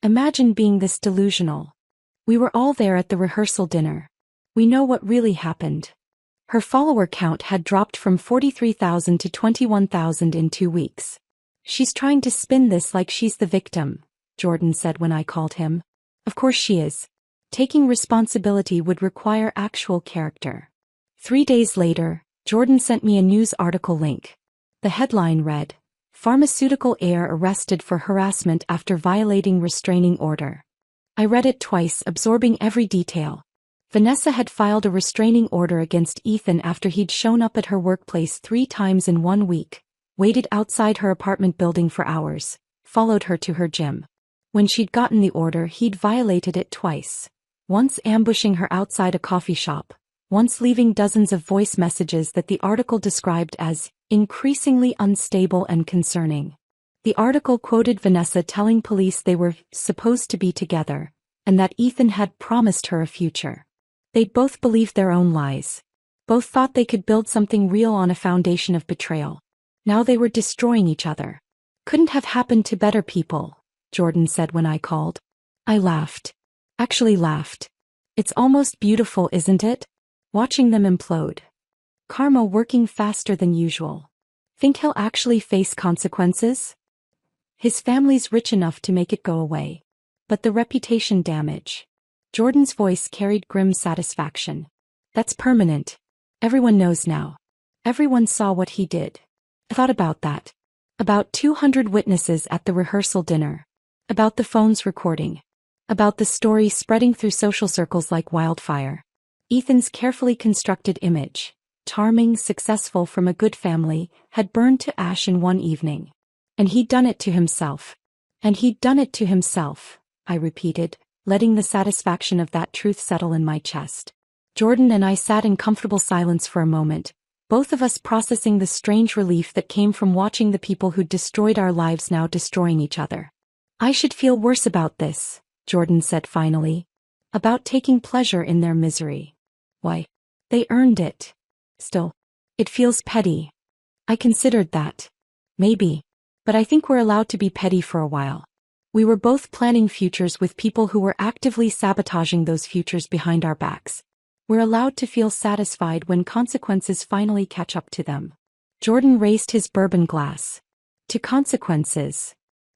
Speaker 2: Imagine being this delusional. We were all there at the rehearsal dinner. We know what really happened. Her follower count had dropped from 43,000 to 21,000 in 2 weeks. She's trying to spin this like she's the victim, Jordan said when I called him. Of course she is. Taking responsibility would require actual character. 3 days later, Jordan sent me a news article link. The headline read, Pharmaceutical heir arrested for harassment after violating restraining order. I read it twice, absorbing every detail. Vanessa had filed a restraining order against Ethan after he'd shown up at her workplace 3 times in 1 week, waited outside her apartment building for hours, followed her to her gym. When she'd gotten the order, he'd violated it twice. Once ambushing her outside a coffee shop, once leaving dozens of voice messages that the article described as increasingly unstable and concerning. The article quoted Vanessa telling police they were supposed to be together, and that Ethan had promised her a future. They'd both believed their own lies. Both thought they could build something real on a foundation of betrayal. Now they were destroying each other. Couldn't have happened to better people, Jordan said when I called. I laughed. Actually laughed. It's almost beautiful, isn't it? Watching them implode. Karma working faster than usual. Think he'll actually face consequences? His family's rich enough to make it go away. But the reputation damage. Jordan's voice carried grim satisfaction. That's permanent. Everyone knows now. Everyone saw what he did. I thought about that. About 200 witnesses at the rehearsal dinner. About the phones recording. About the story spreading through social circles like wildfire. Ethan's carefully constructed image, charming, successful, from a good family, had burned to ash in 1 evening. And he'd done it to himself. And he'd done it to himself, I repeated, letting the satisfaction of that truth settle in my chest. Jordan and I sat in comfortable silence for a moment, both of us processing the strange relief that came from watching the people who'd destroyed our lives now destroying each other. I should feel worse about this, Jordan said finally. About taking pleasure in their misery. Why? They earned it. Still, it feels petty. I considered that. Maybe. But I think we're allowed to be petty for a while. We were both planning futures with people who were actively sabotaging those futures behind our backs. We're allowed to feel satisfied when consequences finally catch up to them. Jordan raised his bourbon glass. To consequences.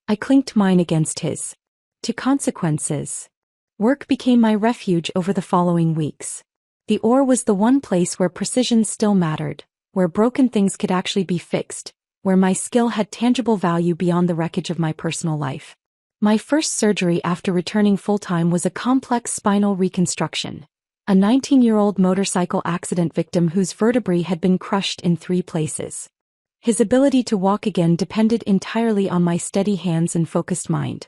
Speaker 2: I clinked mine against his. To consequences. Work became my refuge over the following weeks. The OR was the one place where precision still mattered, where broken things could actually be fixed, where my skill had tangible value beyond the wreckage of my personal life. My first surgery after returning full-time was a complex spinal reconstruction. A 19-year-old motorcycle accident victim whose vertebrae had been crushed in 3 places. His ability to walk again depended entirely on my steady hands and focused mind.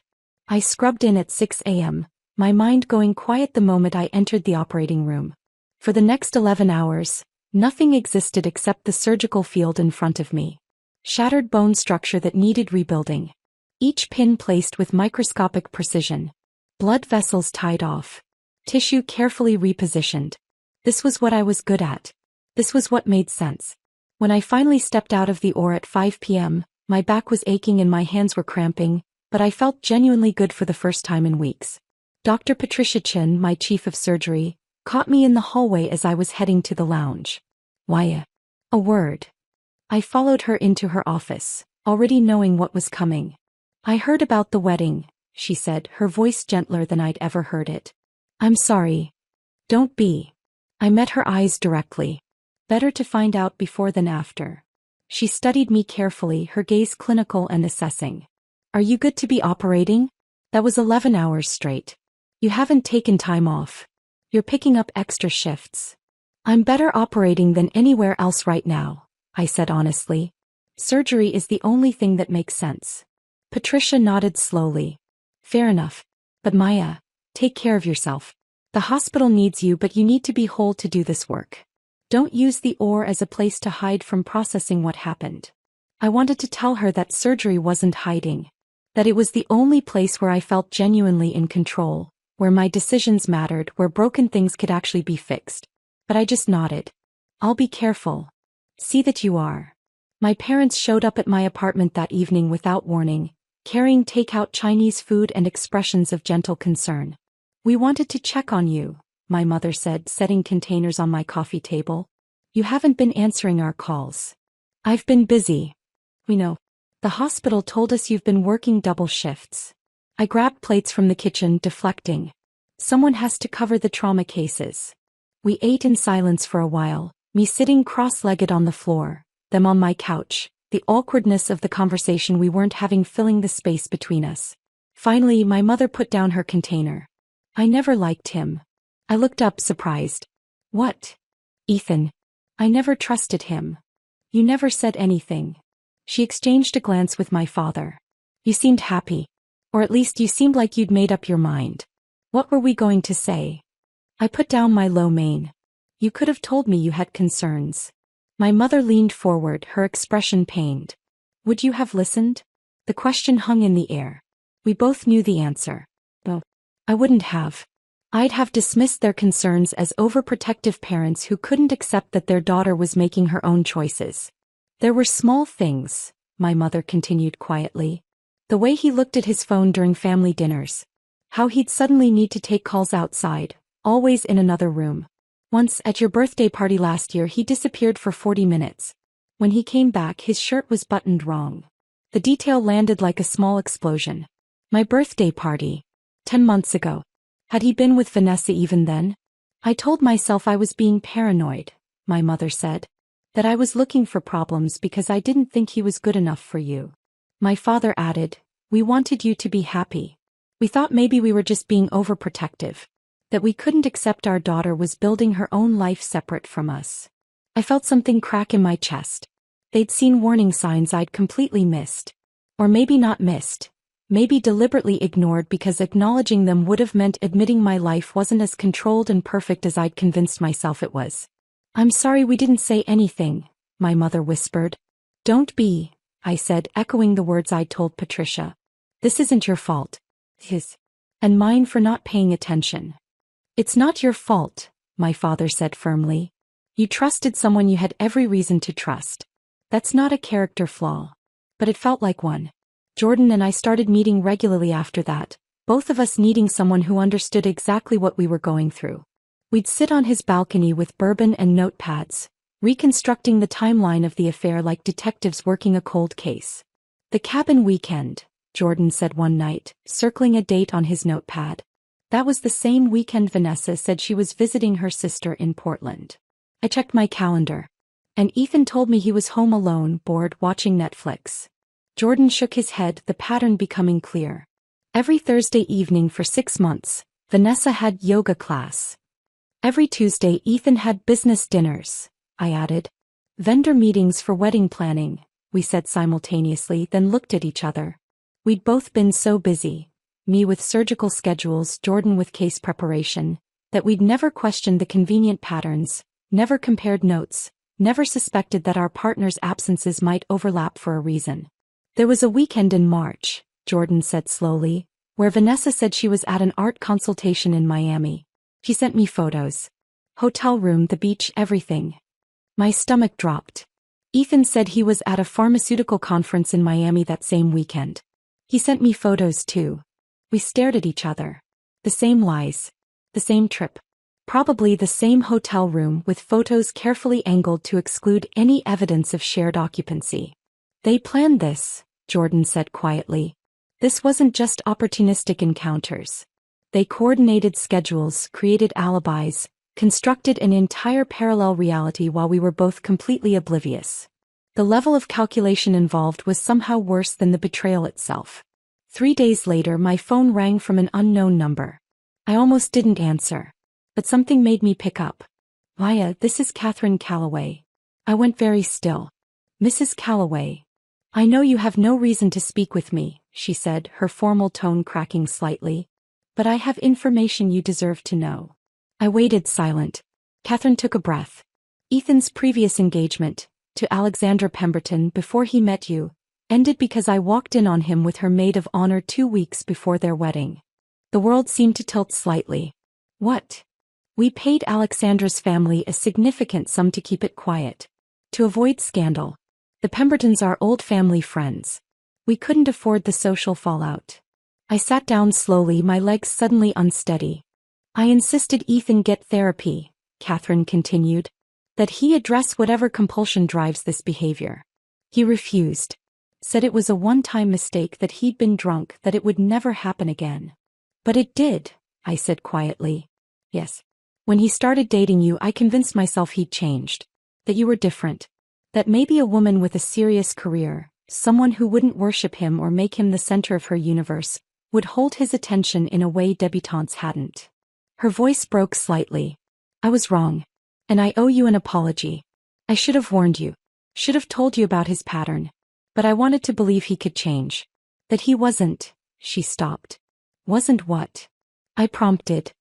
Speaker 2: I scrubbed in at 6 a.m., my mind going quiet the moment I entered the operating room. For the next 11 hours, nothing existed except the surgical field in front of me. Shattered bone structure that needed rebuilding. Each pin placed with microscopic precision. Blood vessels tied off. Tissue carefully repositioned. This was what I was good at. This was what made sense. When I finally stepped out of the OR at 5 p.m., my back was aching and my hands were cramping, but I felt genuinely good for the first time in weeks. Dr. Patricia Chin, my chief of surgery, caught me in the hallway as I was heading to the lounge. Why? A word. I followed her into her office, already knowing what was coming. I heard about the wedding, she said, her voice gentler than I'd ever heard it. I'm sorry. Don't be. I met her eyes directly. Better to find out before than after. She studied me carefully, her gaze clinical and assessing. Are you good to be operating? That was 11 hours straight. You haven't taken time off. You're picking up extra shifts. I'm better operating than anywhere else right now, I said honestly. Surgery is the only thing that makes sense. Patricia nodded slowly. Fair enough. But Maya, take care of yourself. The hospital needs you, but you need to be whole to do this work. Don't use the OR as a place to hide from processing what happened. I wanted to tell her that surgery wasn't hiding. That it was the only place where I felt genuinely in control, where my decisions mattered, where broken things could actually be fixed. But I just nodded. I'll be careful. See that you are. My parents showed up at my apartment that evening without warning, carrying takeout Chinese food and expressions of gentle concern. We wanted to check on you, my mother said, setting containers on my coffee table. You haven't been answering our calls. I've been busy. We know. The hospital told us you've been working double shifts. I grabbed plates from the kitchen, deflecting. Someone has to cover the trauma cases. We ate in silence for a while, me sitting cross-legged on the floor, them on my couch, the awkwardness of the conversation we weren't having filling the space between us. Finally, my mother put down her container. I never liked him. I looked up, surprised. What? Ethan. I never trusted him. You never said anything. She exchanged a glance with my father. You seemed happy. Or at least you seemed like you'd made up your mind. What were we going to say? I put down my lo mein. You could have told me you had concerns. My mother leaned forward, her expression pained. Would you have listened? The question hung in the air. We both knew the answer. No, I wouldn't have. I'd have dismissed their concerns as overprotective parents who couldn't accept that their daughter was making her own choices. There were small things, my mother continued quietly. The way he looked at his phone during family dinners. How he'd suddenly need to take calls outside, always in another room. Once, at your birthday party last year, he disappeared for 40 minutes. When he came back, his shirt was buttoned wrong. The detail landed like a small explosion. My birthday party. 10 months ago. Had he been with Vanessa even then? I told myself I was being paranoid, my mother said. That I was looking for problems because I didn't think he was good enough for you. My father added, we wanted you to be happy. We thought maybe we were just being overprotective. That we couldn't accept our daughter was building her own life separate from us. I felt something crack in my chest. They'd seen warning signs I'd completely missed. Or maybe not missed. Maybe deliberately ignored because acknowledging them would have meant admitting my life wasn't as controlled and perfect as I'd convinced myself it was. I'm sorry we didn't say anything, my mother whispered. Don't be, I said, echoing the words I'd told Patricia. This isn't your fault. His. And mine for not paying attention. It's not your fault, my father said firmly. You trusted someone you had every reason to trust. That's not a character flaw. But it felt like one. Jordan and I started meeting regularly after that, both of us needing someone who understood exactly what we were going through. We'd sit on his balcony with bourbon and notepads, reconstructing the timeline of the affair like detectives working a cold case. The cabin weekend, Jordan said one night, circling a date on his notepad. That was the same weekend Vanessa said she was visiting her sister in Portland. I checked my calendar. And Ethan told me he was home alone, bored, watching Netflix. Jordan shook his head, the pattern becoming clear. Every Thursday evening for 6 months, Vanessa had yoga class. Every Tuesday Ethan had business dinners, I added. Vendor meetings for wedding planning, we said simultaneously, then looked at each other. We'd both been so busy. Me with surgical schedules, Jordan with case preparation, that we'd never questioned the convenient patterns, never compared notes, never suspected that our partners' absences might overlap for a reason. There was a weekend in March, Jordan said slowly, where Vanessa said she was at an art consultation in Miami. She sent me photos. Hotel room, the beach, everything. My stomach dropped. Ethan said he was at a pharmaceutical conference in Miami that same weekend. He sent me photos too. We stared at each other. The same lies. The same trip. Probably the same hotel room with photos carefully angled to exclude any evidence of shared occupancy. They planned this, Jordan said quietly. This wasn't just opportunistic encounters. They coordinated schedules, created alibis, constructed an entire parallel reality while we were both completely oblivious. The level of calculation involved was somehow worse than the betrayal itself. 3 days later, my phone rang from an unknown number. I almost didn't answer. But something made me pick up. "Maya, this is Catherine Calloway." I went very still. "Mrs. Calloway. I know you have no reason to speak with me," she said, her formal tone cracking slightly. "But I have information you deserve to know." I waited silent. Catherine took a breath. "Ethan's previous engagement, to Alexandra Pemberton before he met you, ended because I walked in on him with her maid of honor 2 weeks before their wedding." The world seemed to tilt slightly. "What?" "We paid Alexandra's family a significant sum to keep it quiet. To avoid scandal. The Pembertons are old family friends. We couldn't afford the social fallout." I sat down slowly, my legs suddenly unsteady. "I insisted Ethan get therapy," Catherine continued. "That he address whatever compulsion drives this behavior. He refused. Said it was a one-time mistake, that he'd been drunk, that it would never happen again." "But it did," I said quietly. "Yes. When he started dating you, I convinced myself he'd changed. That you were different. That maybe a woman with a serious career, someone who wouldn't worship him or make him the center of her universe, would hold his attention in a way debutantes hadn't." Her voice broke slightly. "I was wrong. And I owe you an apology. I should have warned you. Should have told you about his pattern. But I wanted to believe he could change. That he wasn't." She stopped. "Wasn't what?" I prompted.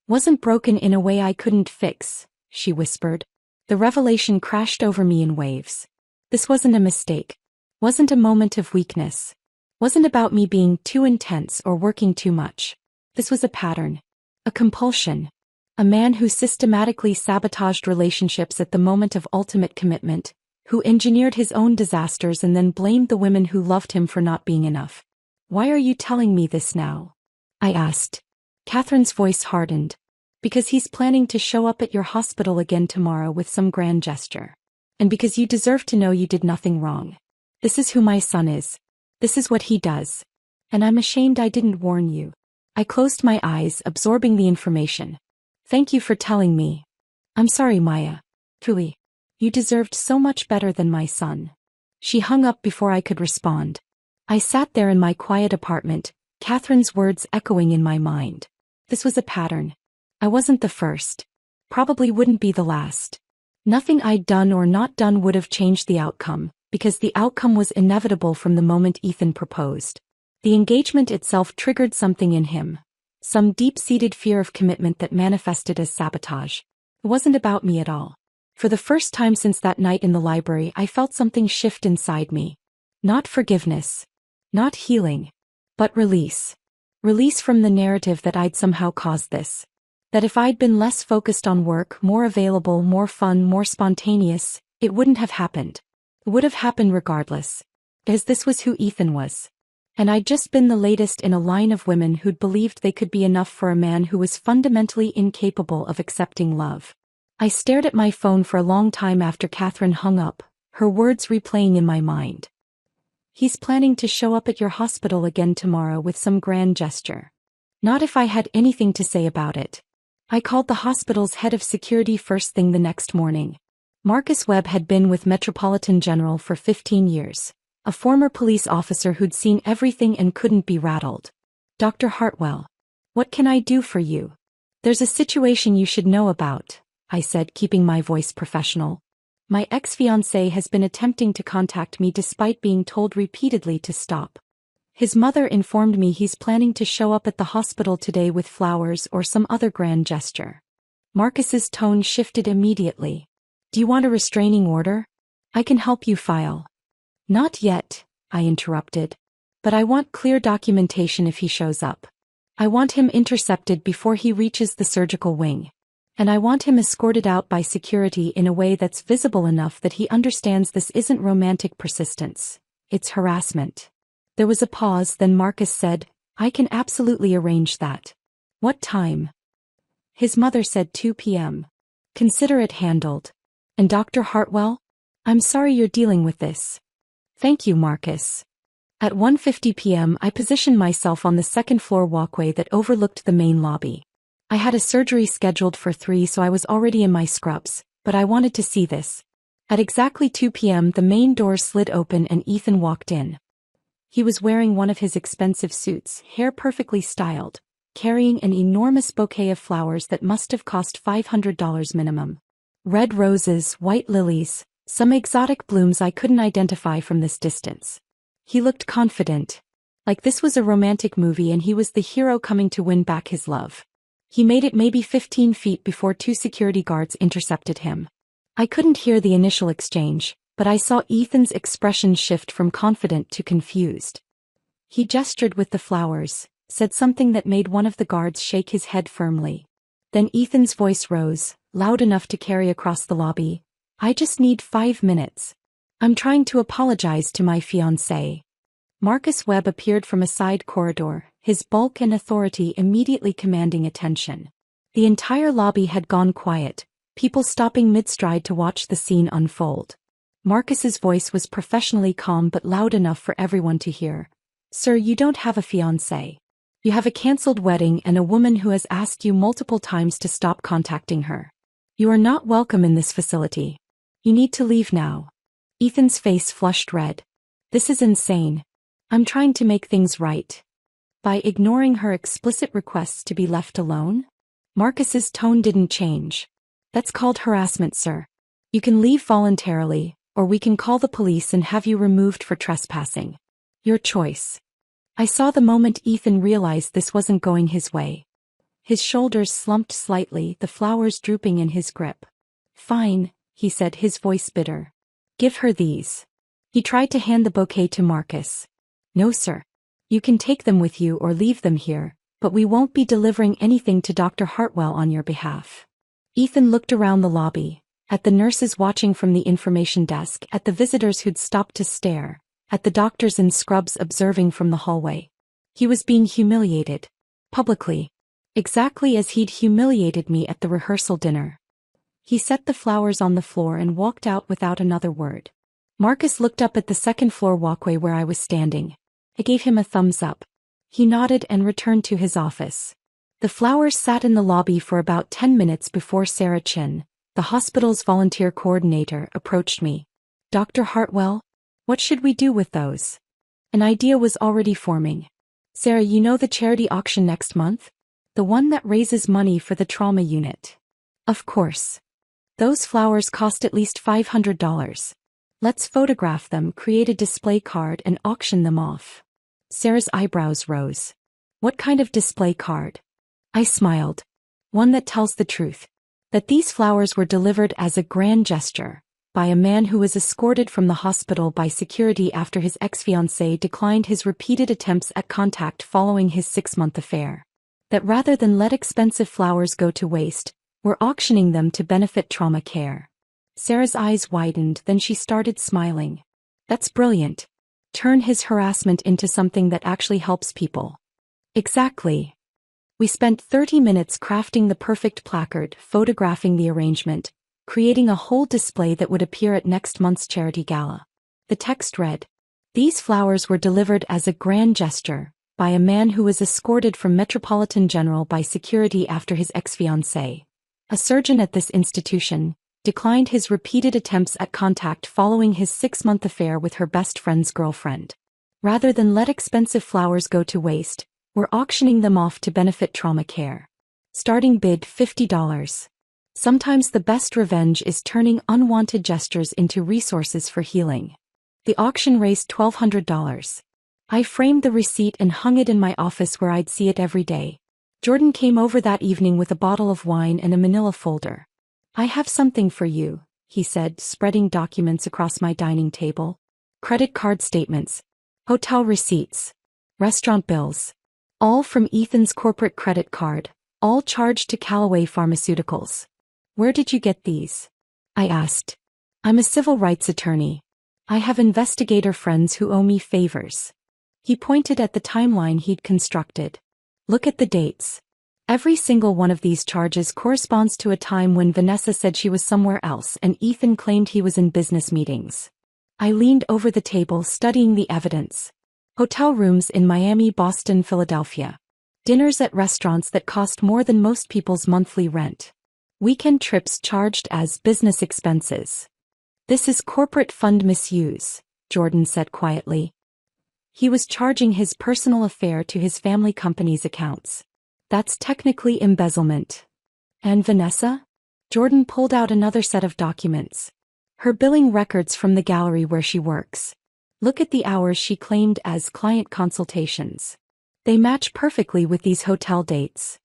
Speaker 2: "Wasn't broken in a way I couldn't fix," she whispered. The revelation crashed over me in waves. This wasn't a mistake. Wasn't a moment of weakness. Wasn't about me being too intense or working too much. This was a pattern. A compulsion. A man who systematically sabotaged relationships at the moment of ultimate commitment, who engineered his own disasters and then blamed the women who loved him for not being enough. "Why are you telling me this now?" I asked. Catherine's voice hardened. "Because he's planning to show up at your hospital again tomorrow with some grand gesture. And because you deserve to know you did nothing wrong. This is who my son is. This is what he does. And I'm ashamed I didn't warn you." I closed my eyes, absorbing the information. "Thank you for telling me. I'm sorry, Maya. Truly. You deserved so much better than my son." She hung up before I could respond. I sat there in my quiet apartment, Catherine's words echoing in my mind. This was a pattern. I wasn't the first. Probably wouldn't be the last. Nothing I'd done or not done would have changed the outcome, because the outcome was inevitable from the moment Ethan proposed. The engagement itself triggered something in him. Some deep-seated fear of commitment that manifested as sabotage. It wasn't about me at all. For the first time since that night in the library, I felt something shift inside me. Not forgiveness. Not healing. But release. Release from the narrative that I'd somehow caused this. That if I'd been less focused on work, more available, more fun, more spontaneous, it wouldn't have happened. It would have happened regardless. Because this was who Ethan was. And I'd just been the latest in a line of women who'd believed they could be enough for a man who was fundamentally incapable of accepting love. I stared at my phone for a long time after Catherine hung up, her words replaying in my mind. "He's planning to show up at your hospital again tomorrow with some grand gesture." Not if I had anything to say about it. I called the hospital's head of security first thing the next morning. Marcus Webb had been with Metropolitan General for 15 years. A former police officer who'd seen everything and couldn't be rattled. "Dr. Hartwell. What can I do for you?" "There's a situation you should know about," I said, keeping my voice professional. "My ex-fiancé has been attempting to contact me despite being told repeatedly to stop. His mother informed me he's planning to show up at the hospital today with flowers or some other grand gesture." Marcus's tone shifted immediately. "Do you want a restraining order? I can help you file." "Not yet," I interrupted. "But I want clear documentation if he shows up. I want him intercepted before he reaches the surgical wing. And I want him escorted out by security in a way that's visible enough that he understands this isn't romantic persistence. It's harassment." There was a pause, then Marcus said, "I can absolutely arrange that." "What time?" His mother said 2 p.m. "Consider it handled." "And Dr. Hartwell? I'm sorry you're dealing with this." "Thank you, Marcus." At 1:50 p.m. I positioned myself on the second-floor walkway that overlooked the main lobby. I had a surgery scheduled for 3, so I was already in my scrubs, but I wanted to see this. At exactly 2 p.m. the main door slid open and Ethan walked in. He was wearing one of his expensive suits, hair perfectly styled, carrying an enormous bouquet of flowers that must have cost $500 minimum. Red roses, white lilies, some exotic blooms I couldn't identify from this distance. He looked confident, like this was a romantic movie and he was the hero coming to win back his love. He made it maybe 15 feet before 2 security guards intercepted him. I couldn't hear the initial exchange, but I saw Ethan's expression shift from confident to confused. He gestured with the flowers, said something that made one of the guards shake his head firmly. Then Ethan's voice rose, loud enough to carry across the lobby. I just need 5 minutes. I'm trying to apologize to my fiancé. Marcus Webb appeared from a side corridor, his bulk and authority immediately commanding attention. The entire lobby had gone quiet, people stopping mid-stride to watch the scene unfold. Marcus's voice was professionally calm but loud enough for everyone to hear. Sir, you don't have a fiancé. You have a cancelled wedding and a woman who has asked you multiple times to stop contacting her. You are not welcome in this facility. You need to leave now. Ethan's face flushed red. This is insane. I'm trying to make things right. By ignoring her explicit requests to be left alone? Marcus's tone didn't change. That's called harassment, sir. You can leave voluntarily, or we can call the police and have you removed for trespassing. Your choice. I saw the moment Ethan realized this wasn't going his way. His shoulders slumped slightly, the flowers drooping in his grip. Fine, he said, his voice bitter. Give her these. He tried to hand the bouquet to Marcus. No, sir. You can take them with you or leave them here, but we won't be delivering anything to Dr. Hartwell on your behalf. Ethan looked around the lobby, at the nurses watching from the information desk, at the visitors who'd stopped to stare, at the doctors in scrubs observing from the hallway. He was being humiliated. Publicly. Exactly as he'd humiliated me at the rehearsal dinner. He set the flowers on the floor and walked out without another word. Marcus looked up at the second-floor walkway where I was standing. I gave him a thumbs up. He nodded and returned to his office. The flowers sat in the lobby for about 10 minutes before Sarah Chin, the hospital's volunteer coordinator, approached me. Dr. Hartwell, what should we do with those? An idea was already forming. Sarah, you know the charity auction next month? The one that raises money for the trauma unit. Of course. Those flowers cost at least $500. Let's photograph them, create a display card, and auction them off. Sarah's eyebrows rose. What kind of display card? I smiled. One that tells the truth. That these flowers were delivered as a grand gesture, by a man who was escorted from the hospital by security after his ex-fiancée declined his repeated attempts at contact following his 6-month affair. That rather than let expensive flowers go to waste, we're auctioning them to benefit trauma care. Sarah's eyes widened, then she started smiling. That's brilliant. Turn his harassment into something that actually helps people. Exactly. We spent 30 minutes crafting the perfect placard, photographing the arrangement, creating a whole display that would appear at next month's charity gala. The text read, "These flowers were delivered as a grand gesture, by a man who was escorted from Metropolitan General by security after his ex-fiancée, a surgeon at this institution, declined his repeated attempts at contact following his 6-month affair with her best friend's girlfriend. Rather than let expensive flowers go to waste, we're auctioning them off to benefit trauma care. Starting bid $50. Sometimes the best revenge is turning unwanted gestures into resources for healing." The auction raised $1,200. I framed the receipt and hung it in my office where I'd see it every day. Jordan came over that evening with a bottle of wine and a manila folder. "I have something for you," he said, spreading documents across my dining table. Credit card statements, hotel receipts, restaurant bills. All from Ethan's corporate credit card, all charged to Callaway Pharmaceuticals. "Where did you get these?" I asked. "I'm a civil rights attorney. I have investigator friends who owe me favors." He pointed at the timeline he'd constructed. "Look at the dates. Every single one of these charges corresponds to a time when Vanessa said she was somewhere else and Ethan claimed he was in business meetings." I leaned over the table studying the evidence. Hotel rooms in Miami, Boston, Philadelphia. Dinners at restaurants that cost more than most people's monthly rent. Weekend trips charged as business expenses. This is corporate fund misuse, Jordan said quietly. He was charging his personal affair to his family company's accounts. That's technically embezzlement. And Vanessa? Jordan pulled out another set of documents. Her billing records from the gallery where she works. Look at the hours she claimed as client consultations. They match perfectly with these hotel dates.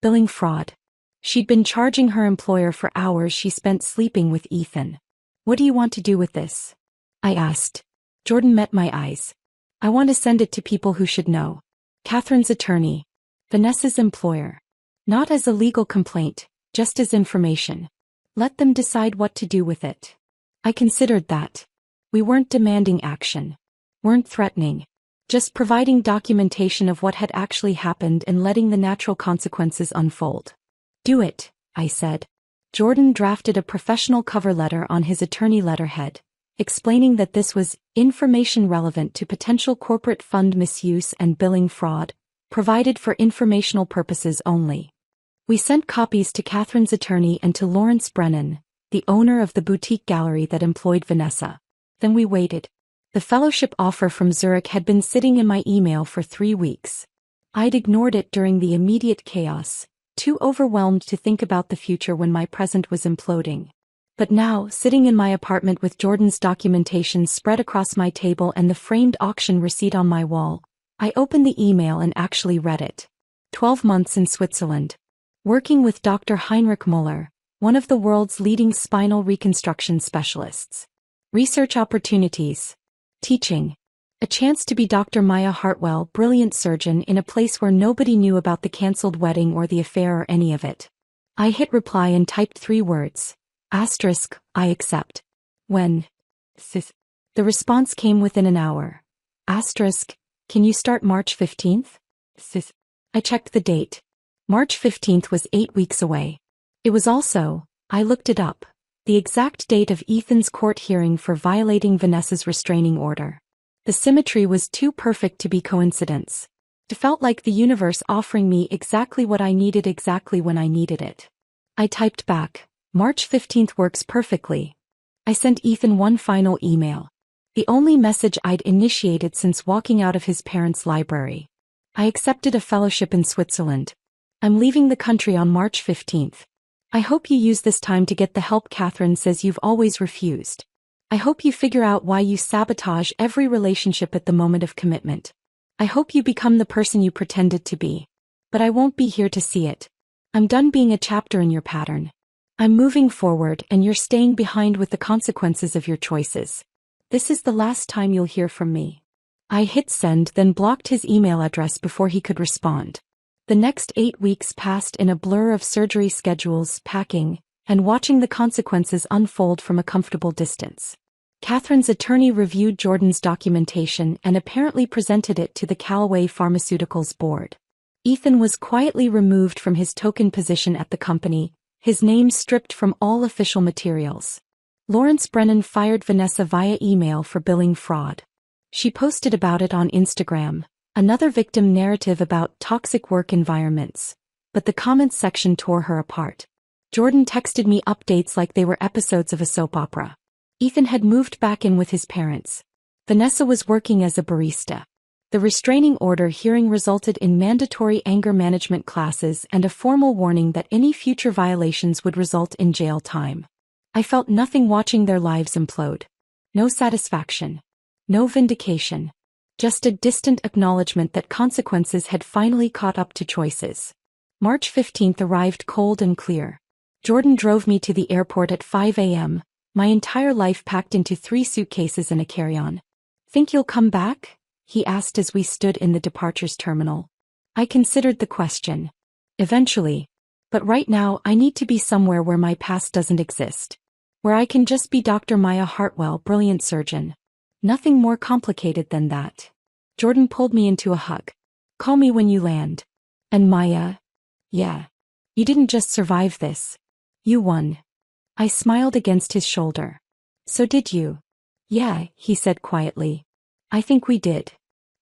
Speaker 2: Billing fraud. She'd been charging her employer for hours she spent sleeping with Ethan. What do you want to do with this? I asked. Jordan met my eyes. I want to send it to people who should know. Catherine's attorney. Vanessa's employer. Not as a legal complaint, just as information. Let them decide what to do with it. I considered that. We weren't demanding action. Weren't threatening. Just providing documentation of what had actually happened and letting the natural consequences unfold. Do it, I said. Jordan drafted a professional cover letter on his attorney letterhead, explaining that this was information relevant to potential corporate fund misuse and billing fraud, provided for informational purposes only. We sent copies to Catherine's attorney and to Lawrence Brennan, the owner of the boutique gallery that employed Vanessa. Then we waited. The fellowship offer from Zurich had been sitting in my email for 3 weeks. I'd ignored it during the immediate chaos, too overwhelmed to think about the future when my present was imploding. But now, sitting in my apartment with Jordan's documentation spread across my table and the framed auction receipt on my wall, I opened the email and actually read it. 12 months in Switzerland. Working with Dr. Heinrich Müller, one of the world's leading spinal reconstruction specialists. Research opportunities. Teaching. A chance to be Dr. Maya Hartwell, brilliant surgeon in a place where nobody knew about the cancelled wedding or the affair or any of it. I hit reply and typed 3 words. Asterisk, I accept. When? The response came within an hour. Asterisk, can you start March 15th? I checked the date. March 15th was 8 weeks away. It was also, I looked it up, the exact date of Ethan's court hearing for violating Vanessa's restraining order. The symmetry was too perfect to be coincidence. It felt like the universe offering me exactly what I needed exactly when I needed it. I typed back, March 15th works perfectly. I sent Ethan one final email. The only message I'd initiated since walking out of his parents' library. I accepted a fellowship in Switzerland. I'm leaving the country on March 15th. I hope you use this time to get the help Catherine says you've always refused. I hope you figure out why you sabotage every relationship at the moment of commitment. I hope you become the person you pretended to be. But I won't be here to see it. I'm done being a chapter in your pattern. I'm moving forward and you're staying behind with the consequences of your choices. This is the last time you'll hear from me. I hit send then blocked his email address before he could respond. The next 8 weeks passed in a blur of surgery schedules, packing, and watching the consequences unfold from a comfortable distance. Catherine's attorney reviewed Jordan's documentation and apparently presented it to the Callaway Pharmaceuticals board. Ethan was quietly removed from his token position at the company, his name stripped from all official materials. Lawrence Brennan fired Vanessa via email for billing fraud. She posted about it on Instagram. Another victim narrative about toxic work environments, but the comments section tore her apart. Jordan texted me updates like they were episodes of a soap opera. Ethan had moved back in with his parents. Vanessa was working as a barista. The restraining order hearing resulted in mandatory anger management classes and a formal warning that any future violations would result in jail time. I felt nothing watching their lives implode. No satisfaction. No vindication. Just a distant acknowledgement that consequences had finally caught up to choices. March 15th arrived cold and clear. Jordan drove me to the airport at 5 a.m., my entire life packed into 3 suitcases and a carry-on. Think you'll come back? He asked as we stood in the departures terminal. I considered the question. Eventually. But right now I need to be somewhere where my past doesn't exist. Where I can just be Dr. Maya Hartwell, brilliant surgeon. Nothing more complicated than that. Jordan pulled me into a hug. Call me when you land. And Maya? Yeah. You didn't just survive this. You won. I smiled against his shoulder. So did you? Yeah, he said quietly. I think we did.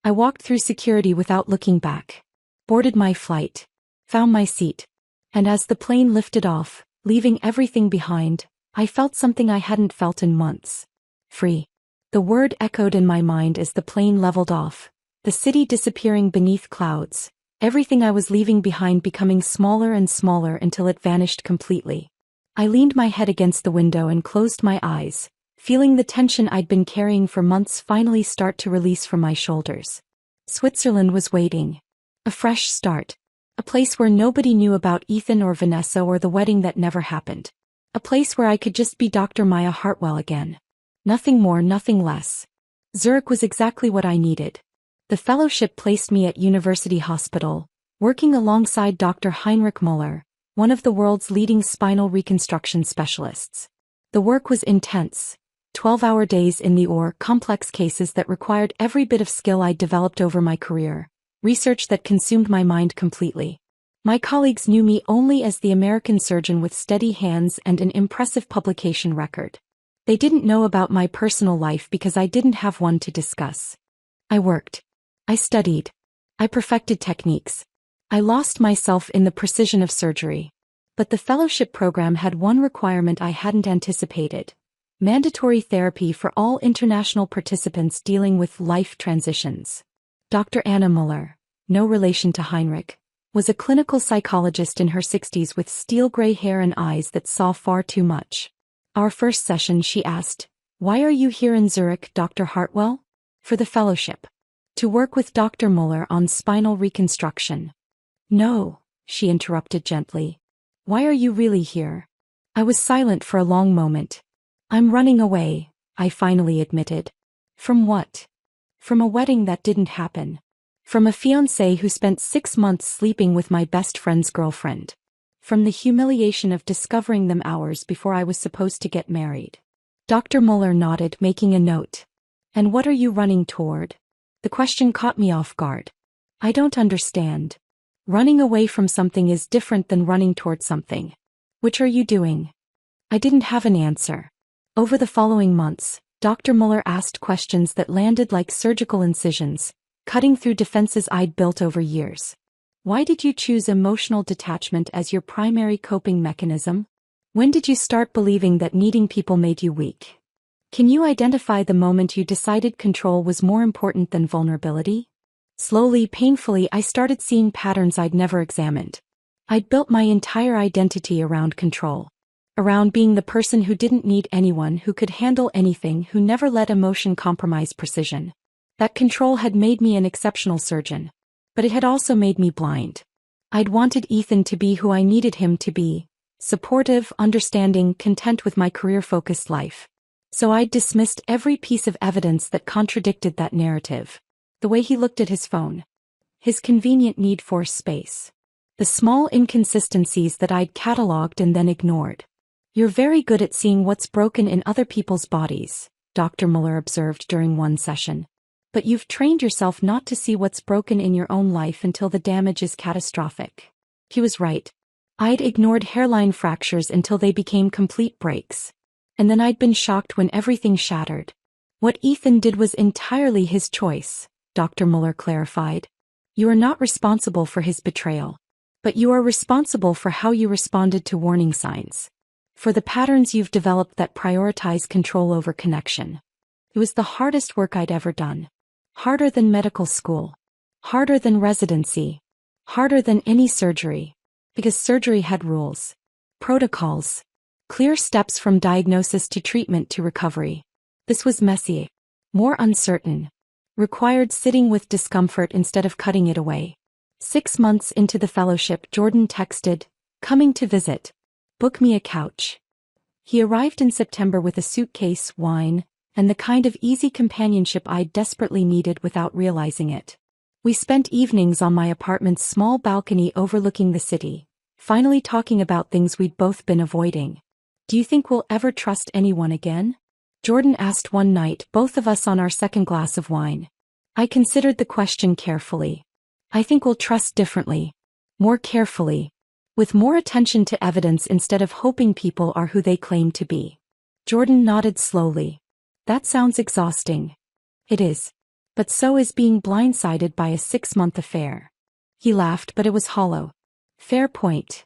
Speaker 2: I walked through security without looking back. boarded my flight, found my seat. And as the plane lifted off, leaving everything behind, I felt something I hadn't felt in months. Free. The word echoed in my mind as the plane leveled off, the city disappearing beneath clouds, everything I was leaving behind becoming smaller and smaller until it vanished completely. I leaned my head against the window and closed my eyes, feeling the tension I'd been carrying for months finally start to release from my shoulders. Switzerland was waiting. A fresh start. A place where nobody knew about Ethan or Vanessa or the wedding that never happened. A place where I could just be Dr. Maya Hartwell again. Nothing more, nothing less. Zurich was exactly what I needed. The fellowship placed me at University Hospital, working alongside Dr. Heinrich Müller, one of the world's leading spinal reconstruction specialists. The work was intense. 12-hour days in the OR, complex cases that required every bit of skill I'd developed over my career. Research that consumed my mind completely. My colleagues knew me only as the American surgeon with steady hands and an impressive publication record. They didn't know about my personal life because I didn't have one to discuss. I worked. I studied. I perfected techniques. I lost myself in the precision of surgery. But the fellowship program had one requirement I hadn't anticipated: mandatory therapy for all international participants dealing with life transitions. Dr. Anna Müller, no relation to Heinrich, was a clinical psychologist in her 60s with steel gray hair and eyes that saw far too much. Our first session, she asked, "Why are you here in Zurich, Dr. Hartwell?" "For the fellowship. To work with Dr. Müller on spinal reconstruction." "No," she interrupted gently. "Why are you really here?" I was silent for a long moment. "I'm running away," I finally admitted. "From what?" "From a wedding that didn't happen. From a fiancé who spent 6 months sleeping with my best friend's girlfriend. From the humiliation of discovering them hours before I was supposed to get married." Dr. Müller nodded, making a note. "And what are you running toward?" The question caught me off guard. "I don't understand. Running away from something is different than running toward something. Which are you doing?" I didn't have an answer. Over the following months, Dr. Müller asked questions that landed like surgical incisions, cutting through defenses I'd built over years. "Why did you choose emotional detachment as your primary coping mechanism? When did you start believing that needing people made you weak? Can you identify the moment you decided control was more important than vulnerability?" Slowly, painfully, I started seeing patterns I'd never examined. I'd built my entire identity around control. Around being the person who didn't need anyone, who could handle anything, who never let emotion compromise precision. That control had made me an exceptional surgeon. But it had also made me blind. I'd wanted Ethan to be who I needed him to be: supportive, understanding, content with my career-focused life. So I'd dismissed every piece of evidence that contradicted that narrative. The way he looked at his phone. His convenient need for space. The small inconsistencies that I'd catalogued and then ignored. "You're very good at seeing what's broken in other people's bodies," Dr. Müller observed during one session. "But you've trained yourself not to see what's broken in your own life until the damage is catastrophic." He was right. I'd ignored hairline fractures until they became complete breaks. And then I'd been shocked when everything shattered. "What Ethan did was entirely his choice," Dr. Müller clarified. "You are not responsible for his betrayal. But you are responsible for how you responded to warning signs. For the patterns you've developed that prioritize control over connection." It was the hardest work I'd ever done. Harder than medical school. Harder than residency. Harder than any surgery. Because surgery had rules. Protocols. Clear steps from diagnosis to treatment to recovery. This was messy. More uncertain. Required sitting with discomfort instead of cutting it away. 6 months into the fellowship, Jordan texted, "Coming to visit. Book me a couch." He arrived in September with a suitcase, wine, and the kind of easy companionship I desperately needed without realizing it. We spent evenings on my apartment's small balcony overlooking the city, finally talking about things we'd both been avoiding. "Do you think we'll ever trust anyone again?" Jordan asked one night, both of us on our second glass of wine. I considered the question carefully. "I think we'll trust differently. More carefully. With more attention to evidence instead of hoping people are who they claim to be." Jordan nodded slowly. "That sounds exhausting." "It is. But so is being blindsided by a 6-month affair." He laughed, but it was hollow. Fair point.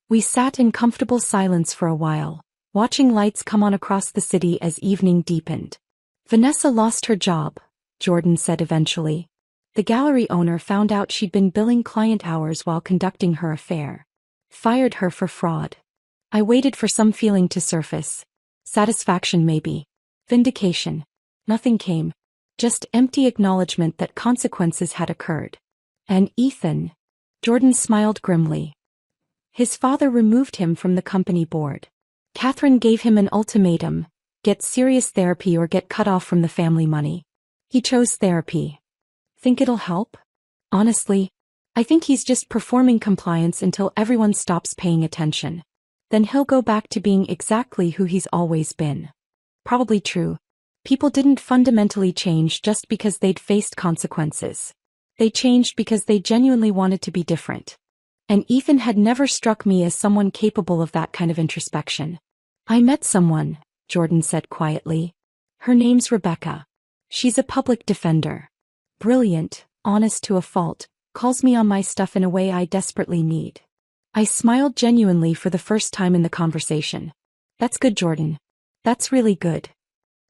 Speaker 2: We sat in comfortable silence for a while, watching lights come on across the city as evening deepened. Vanessa lost her job, Jordan said eventually. The gallery owner found out she'd been billing client hours while conducting her affair. Fired her for fraud. I waited for some feeling to surface. Satisfaction maybe. Vindication. Nothing came. Just empty acknowledgement that consequences had occurred. And Ethan? Jordan smiled grimly. His father removed him from the company board. Catherine gave him an ultimatum: get serious therapy or get cut off from the family money. He chose therapy. Think it'll help? Honestly, I think he's just performing compliance until everyone stops paying attention. Then he'll go back to being exactly who he's always been. Probably true. People didn't fundamentally change just because they'd faced consequences. They changed because they genuinely wanted to be different. And Ethan had never struck me as someone capable of that kind of introspection. I met someone, Jordan said quietly. Her name's Rebecca. She's a public defender. Brilliant, honest to a fault, calls me on my stuff in a way I desperately need. I smiled genuinely for the first time in the conversation. That's good, Jordan. That's really good.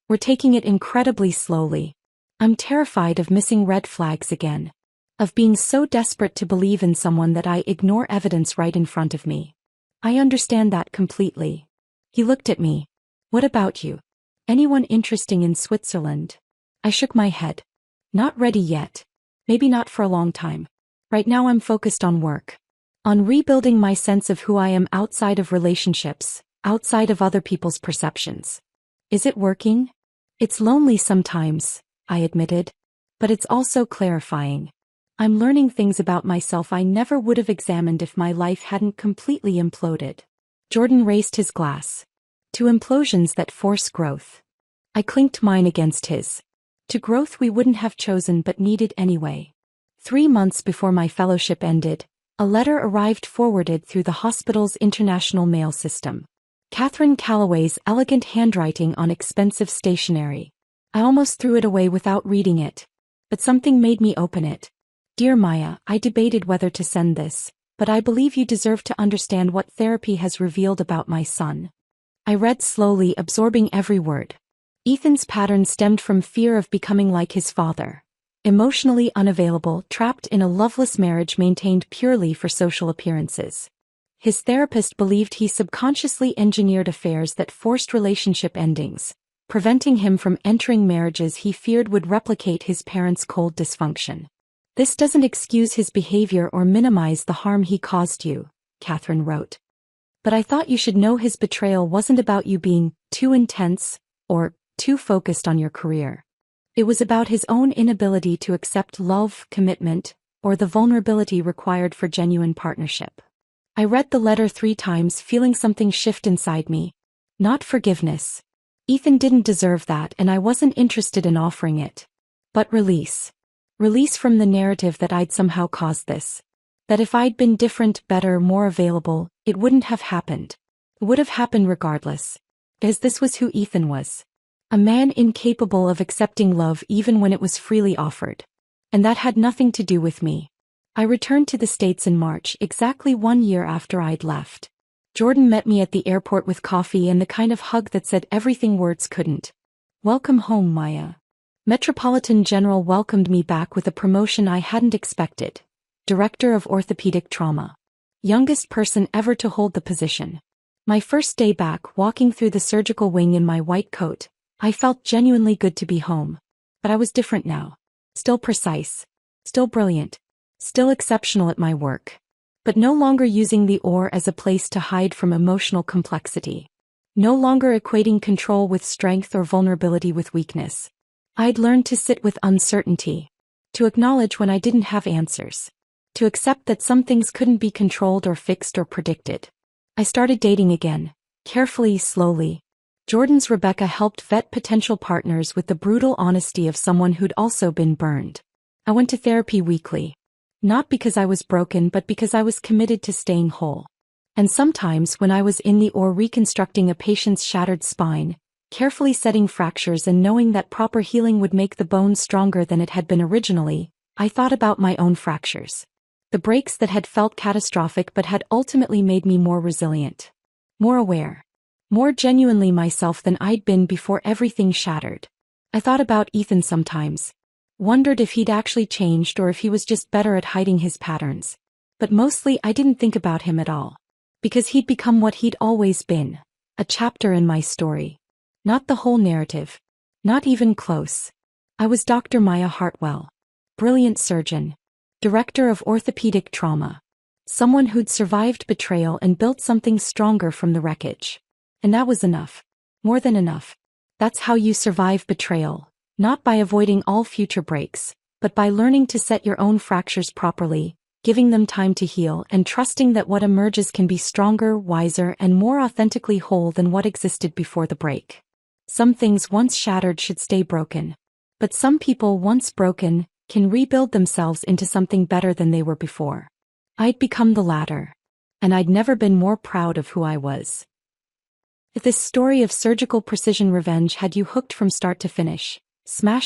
Speaker 2: We're taking it incredibly slowly. I'm terrified of missing red flags again. Of being so desperate to believe in someone that I ignore evidence right in front of me. I understand that completely. He looked at me. What about you? Anyone interesting in Switzerland? I shook my head. Not ready yet. Maybe not for a long time. Right now I'm focused on work. On rebuilding my sense of who I am outside of relationships, outside of other people's perceptions. Is it working? It's lonely sometimes, I admitted. But it's also clarifying. I'm learning things about myself I never would have examined if my life hadn't completely imploded. Jordan raised his glass. To implosions that force growth. I clinked mine against his. To growth we wouldn't have chosen but needed anyway. 3 months before my fellowship ended, a letter arrived forwarded through the hospital's international mail system. Catherine Calloway's elegant handwriting on expensive stationery. I almost threw it away without reading it. But something made me open it. Dear Maya, I debated whether to send this, but I believe you deserve to understand what therapy has revealed about my son. I read slowly, absorbing every word. Ethan's pattern stemmed from fear of becoming like his father. Emotionally unavailable, trapped in a loveless marriage maintained purely for social appearances. His therapist believed he subconsciously engineered affairs that forced relationship endings, preventing him from entering marriages he feared would replicate his parents' cold dysfunction. This doesn't excuse his behavior or minimize the harm he caused you, Catherine wrote. But I thought you should know his betrayal wasn't about you being too intense or too focused on your career. It was about his own inability to accept love, commitment, or the vulnerability required for genuine partnership. I read the letter 3 times, feeling something shift inside me. Not forgiveness. Ethan didn't deserve that and I wasn't interested in offering it. But release. Release from the narrative that I'd somehow caused this. That if I'd been different, better, more available, it wouldn't have happened. It would have happened regardless. Because this was who Ethan was. A man incapable of accepting love even when it was freely offered. And that had nothing to do with me. I returned to the States in March, exactly 1 year after I'd left. Jordan met me at the airport with coffee and the kind of hug that said everything words couldn't. Welcome home, Maya. Metropolitan General welcomed me back with a promotion I hadn't expected. Director of Orthopedic Trauma. Youngest person ever to hold the position. My first day back, walking through the surgical wing in my white coat, I felt genuinely good to be home. But I was different now. Still precise. Still brilliant. Still exceptional at my work. But no longer using the OR as a place to hide from emotional complexity. No longer equating control with strength or vulnerability with weakness. I'd learned to sit with uncertainty. To acknowledge when I didn't have answers. To accept that some things couldn't be controlled or fixed or predicted. I started dating again. Carefully, slowly. Jordan's Rebecca helped vet potential partners with the brutal honesty of someone who'd also been burned. I went to therapy weekly. Not because I was broken but because I was committed to staying whole. And sometimes when I was in the OR reconstructing a patient's shattered spine, carefully setting fractures and knowing that proper healing would make the bone stronger than it had been originally, I thought about my own fractures. The breaks that had felt catastrophic but had ultimately made me more resilient. More aware. More genuinely myself than I'd been before everything shattered. I thought about Ethan sometimes. Wondered if he'd actually changed or if he was just better at hiding his patterns. But mostly I didn't think about him at all. Because he'd become what he'd always been. A chapter in my story. Not the whole narrative. Not even close. I was Dr. Maya Hartwell. Brilliant surgeon. Director of orthopedic trauma. Someone who'd survived betrayal and built something stronger from the wreckage. And that was enough. More than enough. That's how you survive betrayal. Not by avoiding all future breaks, but by learning to set your own fractures properly, giving them time to heal and trusting that what emerges can be stronger, wiser, and more authentically whole than what existed before the break. Some things once shattered should stay broken. But some people once broken can rebuild themselves into something better than they were before. I'd become the latter. And I'd never been more proud of who I was. If this story of surgical precision revenge had you hooked from start to finish, smash